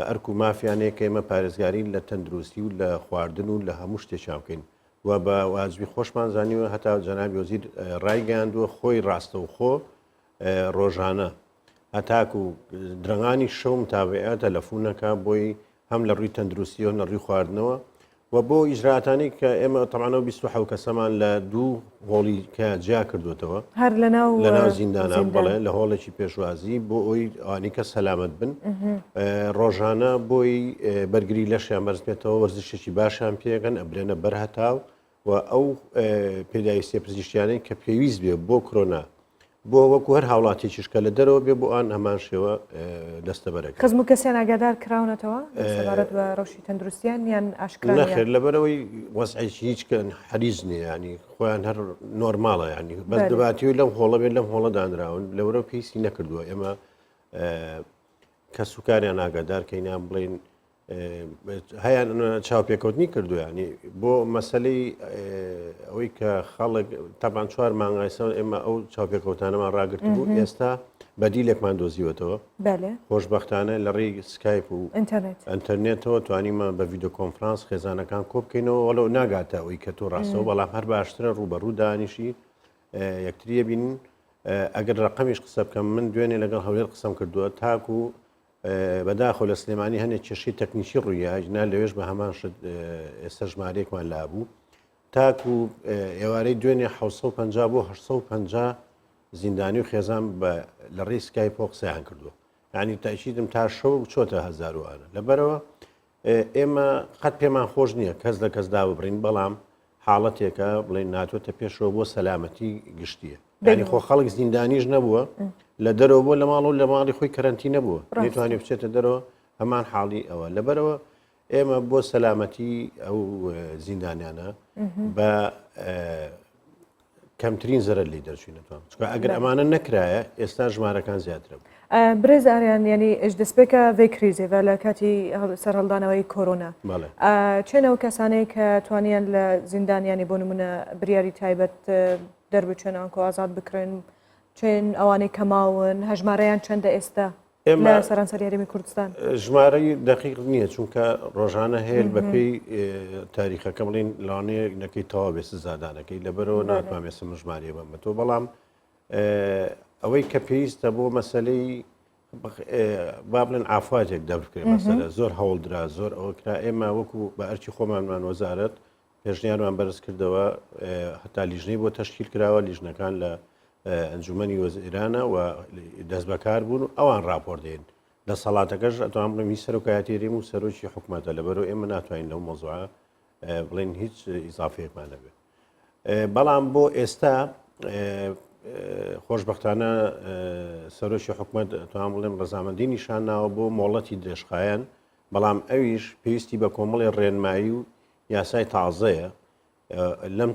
ئەرک و مافیانەیە کە ئێمە پارێزگاری لە تەندروستی و لە خواردن و لە هەموو شتێکیان بکەین و بە واجبی خۆشمان زانیوە هەتا جەنابی وەزیر ڕایگەاندووە خۆی ڕاستەوخۆ ڕۆژانە هەتاکو و درەنگانی شەوم تابعە تەلەفۆنەکە بۆی هەم لە ڕووی تەندروستی و لە ڕووی خواردنەوە و بۆ ئیجراتانی کە ئێمە تەمانەوە 27 کەسەمان لە دوو هۆڵی کە جیا کردوێتەوە هەر لەناو زیندانە بڵێ لە هۆڵێکی پێشوازی بۆ ئەوی ئەوانی کە سەلامەت بن ڕۆژانە بۆی بەرگری لەشیان بەرزبێتەوە وەرزشێکی باشیان پێگەن ئەبرێنە بەرهەتاو و ئەو پێداویستیە پزیشتیانەی کە پێویست بێ بۆ کۆرۆنا بۆ وەکو هەر هاوڵاتێکیشکە لە دەرەوە بێ بۆ ئەن هەمان شێوە دەستەبەرەکە. کەسم و کەسیان ئاگادار کراونەتەوە سەبارەت بە ڕەوشی تەندروستیان یان ئاشکرا نەخێر لەبەرەوەی وەزعێکی هیچکە حەریز نیە، ینی خۆیان هەر نۆرماڵە، ینی بەس دەباتیوی لەم هۆڵە بێت لەم هۆڵە دانراون لەورە پێویستی نەکردووە. ئێمە کە سوکاریان ئاگادار کەینیان بڵین هەیان چاوپێکەوتنی کردو، ینی بۆ مەسلەی ئەوەی کە خەڵک تاپان 4 مانگایسەوە ئێمە ئەو چاوپێکەوتانەمان ڕاگرت بوو ئێستا بەدیلێکمان دۆزیوەتەوە خۆشببختانە لە ڕێی سکایپ و ئەتەرنێتەوە توانیمە بە ڤیددیو کۆنفرانس خێزانەکان کۆ بکەینەوە وەڵەو ناگاتە ئەوی کە تۆ ڕاستەوە، بەڵام هەر باشترە ڕوبەڕوو دانیشی یەکتریە بینن. ئەگەر ڕقەمیش قسە بکەم من دوێنێ لەگەڵ هەولێر قسەم کردووە تاکو بەداخۆ لە سلێمانی هەنێک کێشەی تەکنیکی ڕوویاژنا لەوێش بە هەمان شت ئێستا ژمارەیەکمان لابوو تاکو ئێوارەی دوێنێ 750 بۆ 850 زیندانی و خێزان لە ڕێی سکای پۆ قسەیان کردووە، یعنی تاکیدم تا شەو چۆتە هەزاروانە. لەبەرەوە ئێمە قەت پێمان خۆش نییە کەس لە کەس داببڕین، بەڵام حاڵەتێکە بڵێن ناتوێتە پێشەوە بۆ سەلامەتی گشتیە. ینی خۆ خەڵک زیندانیش نەبووە لە دەرەوە بۆ لە ماڵ و لە ماڵی خۆی کەرەنتی نەبووە نێتوانێت بچێتە دەرەوە هەمان حاڵی ئەوە. لەبەرەوە ئێمە بۆ سەلامەتی ئەو زیندانیانە بە کەمترین زەرەر لی دەرچوینەوە، چکە ئەگەر ئەمانە نەکرایە ئێستا ژمارەکان زیاترە بوو. برێز ئاریان ینی ئەش دەستپێکە vê کریزێڤە لە کاتی سەرهەڵدانەوەی کۆرۆنا چێنەوە کەسانەی کە توانیان لە زیندانیانی بۆ نمونە بریاری تایبەت دەربچێنان کۆ ئازاد بکرێن چێن ئەوانەی کەماون هەژمارەیان چەندە ئێستا لە سەرانسەر یاریمی کوردستان؟ ژمارەی دقیق نییە چونکە ڕۆژانە هەیە بەپێی تاریخەکە بڵین لاانەیە نەکەی تەوا بێ سزادانەکەی لەبەرەوە ناتوان ێستا ژمارە بەم بە تۆ، بەڵام ئەوەی کە پێویستە بۆ مەسلەی با بڵێن ئافاتێک دەبکرێت مەسەلە زۆر هەوڵدرا زۆر ئەوکرا ئێمە وەکو بە ئەرکی خۆمانمان وەزارەت پێشنیارمان بەرز کردەوە هەتا لیژنەی بۆ تەشکیل کراوە لیژنەکان لە ئەنجومەنی وەزیرانە و دەست بەکار بوون و ئەوان راپۆر دێن لە سەڵاتەکەش ئەتوان بڵێم هیچ سەرۆکایەتێریم و سەرۆکی حکوومەتە لەبەرەوە ئێمە ناتوانین لەو مۆزوعە بڵێن هیچ ئیزافەیەکمان نەبێت. بەڵام بۆ ئێستا خۆشببختانە سەرۆکی حکوومەت توان بڵێم ڕەزامەندی نیشانناوە بۆ مۆڵەتی درێژخایەن، بەڵام ئەویش پێویستی بە کۆمەڵی ڕێنمایی و یاسای تازەیە لەم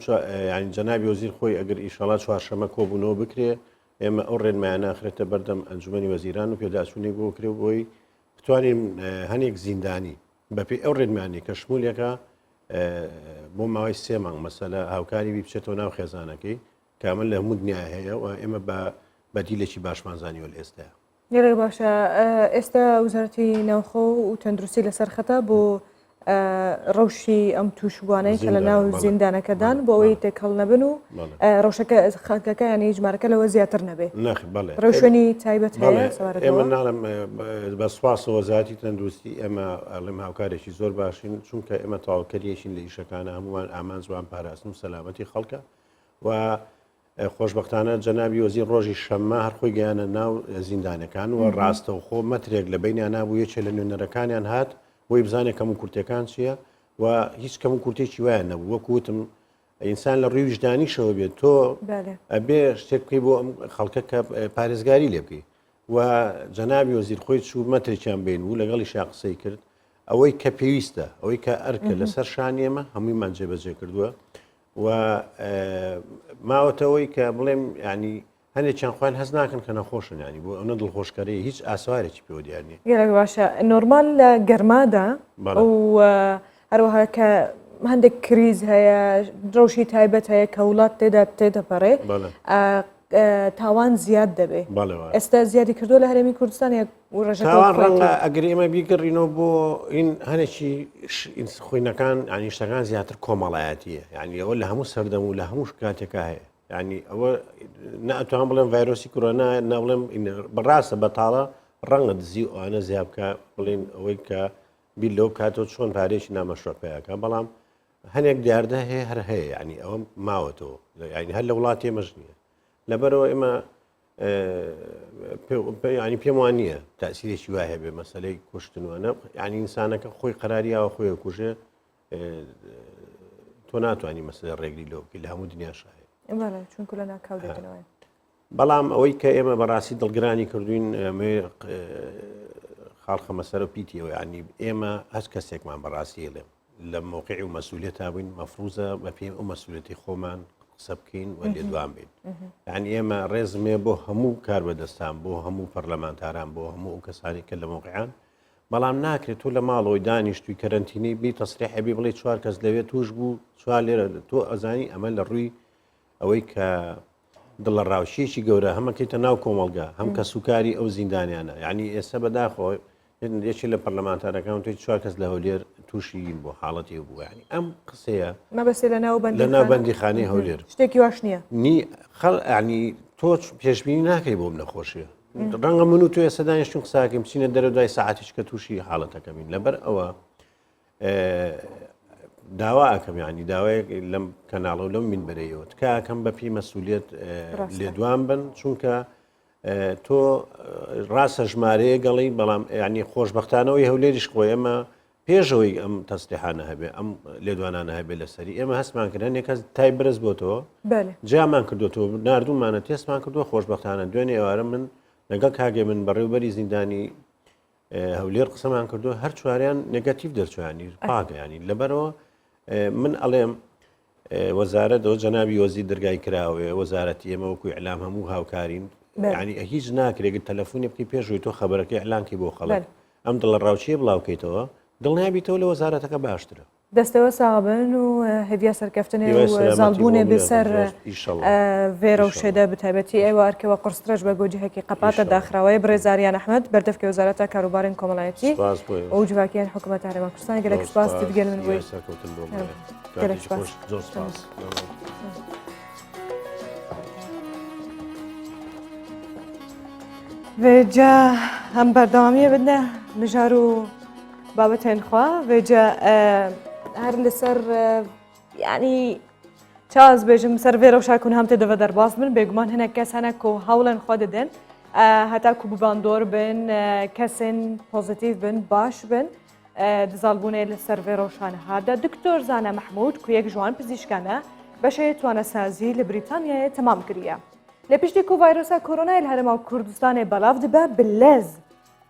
ینی جەنابی وەزیر خۆی ئەگەر ئیشەڵات چوارشەمە کۆبوونەوە بکرێ ئێمە ئەو ڕێنمایانە ئەخرێتە بەردەم ئەنجومەنی وەزیران و پێداچوونێک بۆ کرێ بۆی بتوانین هەنێک زیندانی بەپێی ئەو ڕێنمانی کە شمولێکە بۆ ماوەی 3 مانگ مەسەلە هاوکاری بی بچێتەوە ناو خێزانەکەی کامل لە هەموو دنیا هەیە و ئێمە بە بەدیلێکی باشمانزانیوە لە ئێستا. لێرە باشە ئێستا وزارەتی ناوخۆ و تەندروستی لەسەر خەتا بۆ ڕەوشی ئەم تووشبوانەی کە لە ناو زیندانەکەدان بۆ ئەوەی تێکەڵ نەبن و ڕەوشەکە خەکەکە یانی ژمارەکە لەوە زیاتر نەبێ ڕەوشێنی تایبەت هەیە ئێمە ناڵم بە سواسەوە زیاتی تەندروستی ئێمە ئەڵێم هاوکارێکی زۆر باشین چونکە ئێمە تاواکەریەشین لە ئیشەکانە هەمووان ئامان جوان پاراستن و سەلامەتی خەڵکە و خۆشببختانە جەنابی وەزیر ڕۆژی شەممە هەرخۆی گەیانە ناو زیندانەکان و ڕاستە و خۆ مەترێک لە بینیان نابوو یەکێ لە نوێنەرەکانیان هات بۆی بزانێت کەم و کورتەکان چییە و هیچ کەم و کورتێکی وایە نەبوو وەکوتم ئینسان لە ڕووی وجدانیشەوە بێت تۆ ئەبێ شتێک بکەی بۆ ئەم خەڵکە کە پارێزگاری لێ بکەی و جەنابی وەزیر خۆی چوو مەترێکیان بین و لەگەڵی شا قسەی کرد ئەوەی کە پێویستە ئەوەی کە ئەرکە لەسەر شانیێمە هەموویمان جێبەجێ کردووە و ماوەتەوەی کە بڵێم ینی هەندێکیان خوان هەز ناکەن کە نەخۆشن ینی بۆ ئەوە دڵخۆشکەری هیچ ئاسوارێکی پێوە دیارنی گەلک باشە نۆرمال لە گەرمادا و هەروەها کە هەندێک کریز هەیە ڕەوشی تایبەت هەیە کە وڵات تێدا تێدەپەڕێ تاوان زیاد دەبێ ئێستا زیادی کردو لە هەرێمی کوردستان ڕژەوان ڕەنگە ئەگەر ئێمە بیگەڕینەوە بۆ ئین هەرێکی خوینەکان ینی شتەکان زیاتر کۆمەڵایەتیە ینی ئەوە لە هەموو سەردەم و لە هەموو کاتێکا هەیە ینی ئەوە ناتوان بڵێم ڤایرۆسی کۆرۆنا ناڵێم بەڕاستە بەتاڵە ڕەنگە دزی ئەوانە زیاد بکە بڵێن ئەوەی کە بیل لەو کاتەوە چۆن پارێکی نامەشۆپەیەەکە بەڵام هەنێک دیاردە هەیە هەر هەیە ینی ئەوە ماوەتەوە ینی هەر لە وڵاتی ئێمەش نییە لەبەرەوە ئێمە ینی پێم وان نییە تاسیرێکی وای هەبێ مەسلەی کوشتنوانە ینی ئینسانەکە خۆی قەراریاوە خۆی کوژێ تۆ ناتوانانی مەسلە ڕێگری لەوکی لە هەموو دنیا شایە چونکو لە ناکاودێتەوە بەڵام ئەوەی کە ئێمە بەڕاستی دڵگرانی کردوین خاڵخە مەسەر و پیتیەوە ینی ئێمە هەست کەسێکمان بەڕاستی لێم لە مووقعی و مەسئولێت بووین مەفروزە بە پێم ئەو مەسئولەتی خۆمان قسە بکەین و لێدوان بین یعنی ئێمە ڕێزمێ بۆ هەموو کار بەدەستان بۆ هەموو پەرلەمانتاران بۆ هەموو ئەو کەسانی کە لە مووقعیان بەڵام ناکرێت تۆ لە ماڵەوەی دانیشتوی کەرەنتینەی بی تەسریحەبی بڵێ چوار کەس لەوێت توش بوو چوار لێرە تۆ ئەزانی ئەمە لە ڕووی ئەوەی کە دڵە ڕاوشێکی گەورە هەمەکەیتە ناو کۆمەڵگا هەم کە سوکاری ئەو زیندانیانە یعنی ئێستا بەداخۆ یەکی لە پەرلەمانتارەکان توی چوار کەس لە هەولێر تووشین بۆ حاڵەتی بوو ینی ئەم قسەیە مەبەسێ لە ناوبەندی خانەی هەولێر شتێکی واش نییە نی خەڵ ینی تۆ پێشبینی ناکەی بۆم نەخۆشیە ڕەنگە من و توێ سەدانیشتون قساکەم بچینە دەرە دوای ساعتیش کە تووشی حاڵەتەکەمین لەبەر ئەوە داوا ئەەکەم ینی داوایەک لەم کەناڵە و لەم منبەرەیەوە تکاکەم بەپی مەسئولیت لێدوان بن چونکە تۆ ڕاستە ژمارەیە گەڵی بەڵام ینی خۆشببختانەوەی هەولێریش خۆی ئەمە پێشەوەی ئەم تەستیحانە هەبێ ئەم لێدوانانە هەبێ لەسەری ئێمە هەستمان کردن یەکەس تای برز بۆتەوە جیامان کردوەوە نردومانە تێستمان کردووە خۆشببختانە دوێنێ ئێوارە من لەگەڵ کاگە من بەڕێوبەری زیندانی هەولێر قسەمان کردووە هەر چواریان نگاتیو دەرچوانی پاگە ینی لەبەرەوە من ئەڵێم وەزارەتەوە جەنابی وەزیر دەرگای کراوێ وەزارەتی ئێمە وەکوی ئەلام هەموو هاوکارین ینی هیچ ناکرێت تەلەفۆنی بکەی پێشوی تۆ خەبەرەکەی ئەلانکی بۆ خەڵک ئەم دڵە ڕاوچیە بڵاوکەیتەوە دڵنیابیتەوە لە وەزارەتەکە باشترە دەستەوە سابن و هەویە سەرکەفتنێ و زاڵبوونێ بسەر vێرە و شێدە بتایبەتی ئێوە ئەرکەوە قرسڕەش بە گۆجیهەکی قەپاتە داخراوەیە برێزاریان ئەحمەد بەردەفکە وەزارەتە کاروبارین کۆمەڵایەتی ئەو جوواکیان حکوومەت هەرێما کوردستان گەلێک سپاس دەگەن من بووی گەلێک سپاس وێجا هەم بەردەوامیە بدە نژار و بابەتێن خوا وێجا هەر لەسەر ینی چاز بێژم سەر vێرە و شاکون هەم تێدەوە دەرباز بن بێگومان هەنێک کەس هەنێک و هەوڵێن خوا دەدەن هەتاکو بباندۆر بن کەسێن پۆزیتیڤ بن باش بن دزاڵبوونێ لەسەر vێرە و شانەهادا دکتۆر زانە مەحموود کو یەک جوان پزیشکانە بەشەیە توانەسازی لە بریتانیایە تەمام کردیە لە پشتی کو ڤایرۆسا کۆرۆنای لە هەرێما کوردستانê بەڵاو دibе bi lez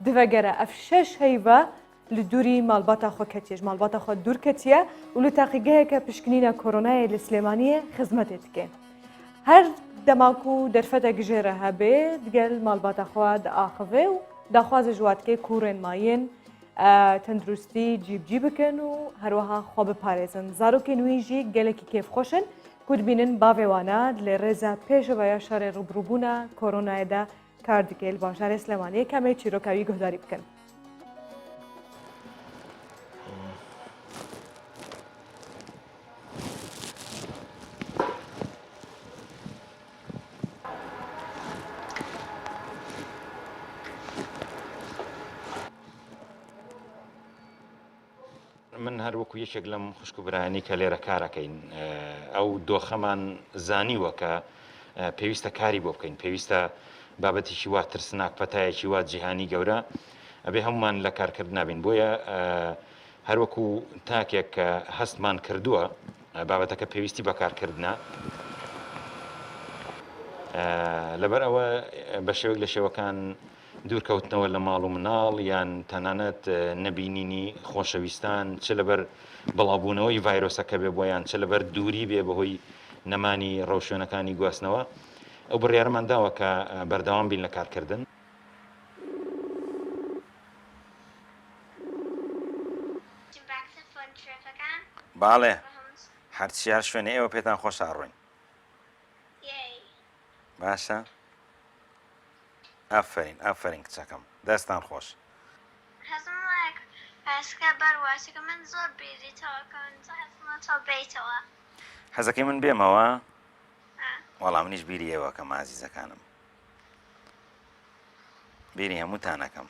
divegere ev şeş heyve li dûrî malbata xwe ketiye ji malbata xwe dûr ketiye û li teqîgeheke pişkinîna koronayê li Slêmaniyê xizmetê dike her dema ku derfetek jêre hebe digel malbata xwe diaxive û daxwaze ji watkê kûrên mayên tendrustî cîbcî bikin û herwiha xwe biparêzin zarokên wî jî gelekî kêfxweşin ku dibînin bavê wana lê rêza pêşeveya şerê rûbirûbûna koronayê de kar dike li bajarê Slêmaniyê kemê çîrokawî guhdarî bikin. هەر وەکو یەکێک لەم خوشک و برایانی کە لێرە کارەکەین ئەو دۆخەمان زانیوە کە پێویستە کاری بۆ بکەین پێویستە بابەتێکی وا ترسناک پەتایەکی وا جیهانی گەورە ئەبێ هەمومان لە کارکرد نابین بۆیە هەروەکو تاکێک کە هەستمان کردووە بابەتەکە پێویستی بەکارکردنا لەبەر ئەوە بە شێوەیەک لە شێوەکان دوورکەوتنەوە لە ماڵ و مناڵ یان تەنانەت نەبینینی خۆشەویستان چ لەبەر بەڵاوبوونەوەی ڤایرۆسەکە بێ بۆیان چ لەبەر دووری بێ بەهۆی نەمانی ڕەوشێنەکانی گواستنەوە ئەو بڕیارەمان داوە کە بەردەوام بین لە کارکردن باڵێ هەرچیار شوێنە ئێوە پێتان خۆش ئاڕۆین باشە ئافرین کچەکەم دەستان خۆش حەزەکەی من بێمەوە وەڵام منیش بیری ئێوە کەم ئازیزەکانم بیری هەمووتانەکەم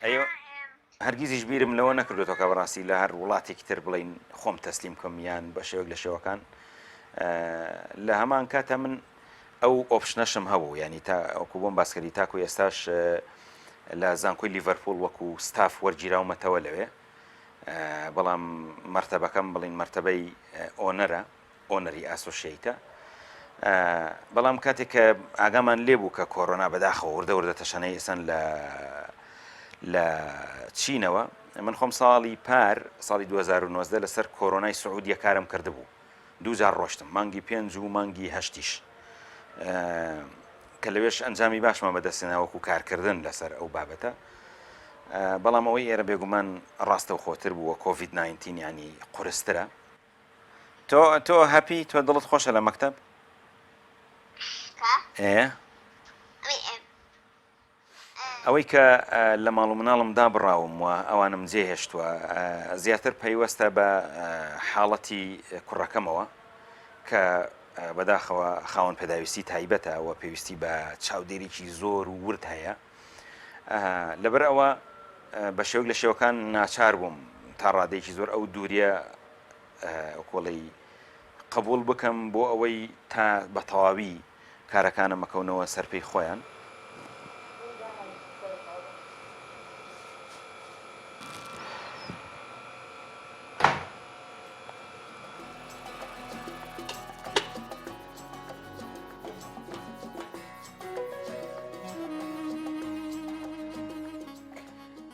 ئەیوە هەرگیزیش بیرم لەوە نەکردوێتەوە کە بەڕاستی لە هەر وڵاتێکی تر بڵین خۆم تەسلیم کەم یان بە شێوەیەک لە شێوەکان لە هەمان کاتە من ئەو ئۆپشنەشم هەبوو ینی تا ئەوکو بۆم باسکەری تاکو ئێستاش لە زانکۆی لیڤەرپۆل وەکو ستاف وەرگیراومەتەوە لەوێ بەڵام مەرتەبەکەم بڵین مەرتەبەی ئۆنەری ئاسۆشیەیتە بەڵام کاتێک کە ئاگامان لێبوو کە کۆڕۆنا بەداخەوە وردە تەشەنەی ئێسن لە چینەوە من خۆم ساڵی 2019 لەسەر کۆرۆنای سعودیە کارم کردبوو دووجار ڕۆشتم مانگی 5 و مانگی 8 کە لەوێش ئەنجامی باشمە بەدەستێناوەکو کارکردن لەسەر ئەو بابەتە بەڵام ئەوەی ئێرە بێگومان ڕاستە و خۆتر بووە کۆڤید 19 ینی قورسترە تۆ هەپی تۆ دڵت خۆشە لە مەکتەب ئەوەی کە لە ماڵ و مناڵم دابڕاوم و ئەوانم جێهێشتووە زیاتر پەیوەستە بە حاڵەتی کوڕەکەمەوە کە بەداخەوە خاوەن پێداویستی تایبەتە و پێویستی بە چاودێرێکی زۆر و ورد هەیە لەبەر ئەوە بە شێوەیەک لە شێوەکان ناچار بووم تا ڕادێکی زۆر ئەو دووریە کۆڵی قبول بکەم بۆ ئەوەی تا بە تەواوی کارەکانە مەکەونەوە سەرپەی خۆیان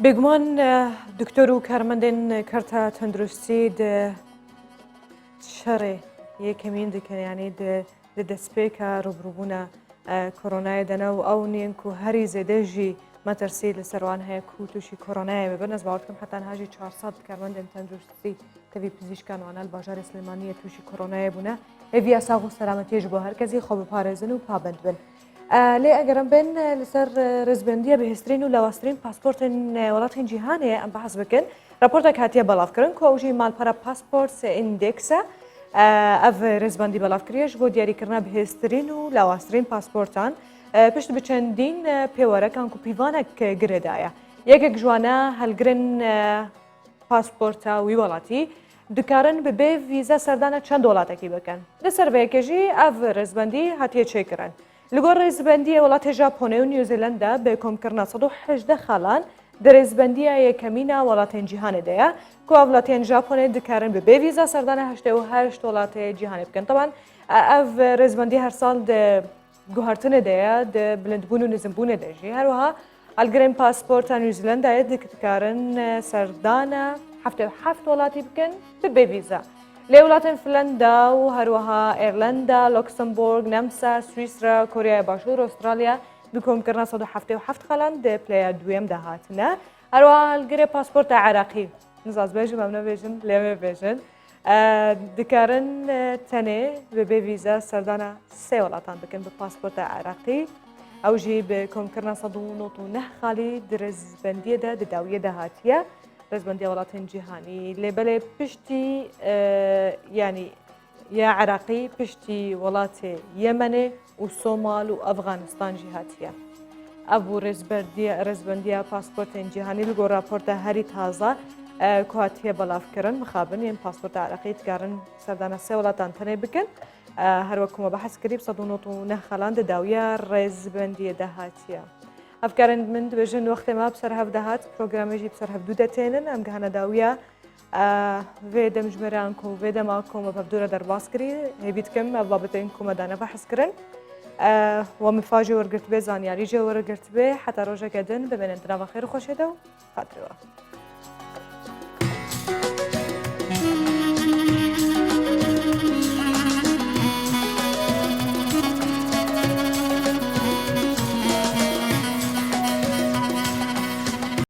بێگومان دکتۆر و کارمەندێن کارتە تەندروستی شەڕێ یەکەمین دکەیانی لە دەستپێکە ڕوبڕووبوونە کۆرۆنای دەنە و ئەو نێنک و هەری زێدەژی مەترسی لە سەروان هەیە کو تووشی کۆرۆنایە بێ بەنەس باوەڕکەم حتان هاژی 400 کارمەندێن تەندروستی کەوی پزیشکانوانە بەژاری سلێمانیە تووشی کۆرۆنایە بوونە ئێڤیا ساغ و سەلامەتیش بۆ هەرکەزی خۆ بپارێزن و پابند بن لێ ئەگەرم بن لەسەر ڕێزبندیە بەهێزترین و لاواسترین پاسپۆرتن وڵاتین جیهانەیە ئەم بەحەز بکەن راپۆرتێک هاتیە بەڵاوکردن کۆژی مالپەرە پاسپۆرت ئیندێکسە ئەڤ ڕێزبندی بەڵاوکرێش بۆ دیاریکردنا بەهێزترین و لاواسترین پاسپۆرتان پشت بچەندین پێوەرەکان و پیڤانێک گرێدایە یەکێک جوانە هەلگرن پاسپۆرتە وی وڵاتی دکارن بەبێ ڤیزە سەردانە چەند وڵاتێکی بکەن لەسەر بەیەکێژی ئەڤ ڕێزبندی هاتیە چێکردن لەگۆڕ ڕێزبندیە وڵاتی ژاپۆنێ و نیوزیلەندا بە کۆمکردنا 118 خاڵان درێزبندیە یەکەمینە وڵاتین جیهانێدەیە کو وڵاتین ژاپۆنێ دکارن بەبێ ڤیزە سەردانە 88 وڵاتی جیهانی بکەن طبعاً ئەڤ ڕێزبندی هەر ساڵ گوهارتنێدەیە بلندبوون و نزمبوونێ دەژی هەروەها ئەلگرن پاسپۆرتە نیوزیلەندایە دکارن سەردانە 77 وڵاتی بکەن بەبێ ڤیزە لێ وڵاتین فنلەندا و هەروەها ئێرلەندا لۆکسمبۆرگ نەمسا سویسرا کۆریای باشوور ئوسترالیا بکۆمکردنا 177 خەلان پلەیە دوێم داهاتنە هەروەها هەلگرێ پاسپۆرتە عێراقی نزاز بێژم ئەم نەبێژن لێمێ بێژن دکارن تەنێ بەبێ ڤیزە سەردانە 3 وڵاتان بکەن بە پاسپۆرتە عێراقی ئەوژی بە کۆمکردنا 199 خاڵی درێزبندیەدا دداویە داهاتیە ڕێزبندی وڵاتین جیهانی لێبەلێ پشتی ینی یا عێراقی پشتی وڵاتی یەمەنێ و سۆمال و ئەفغانستان جیهاتیە أبو رزبندية باسبورتين جهاني لقو رابورتا هاري تازة كواتية بلافكرن مخابن ين باسبورت عراقي تقارن سردان السيولاتان تني بكن هروكم بحث كريب صدونوتو نخلان داوية رزبندية دهاتية أفكارن من دبجن وقت ما بسرها بدهات برنامجي بسرها بدودة تينن أم جهنا داوية فيدا مجمرانكم فيدا معكم وبدورة درباسكري هبيتكم بابتينكم دانا بحث كرن ومفاجئ ورقت به زانياري جو ورقت به حتى روجا قدن ببين انتنا بخير وخوش دو خاطروا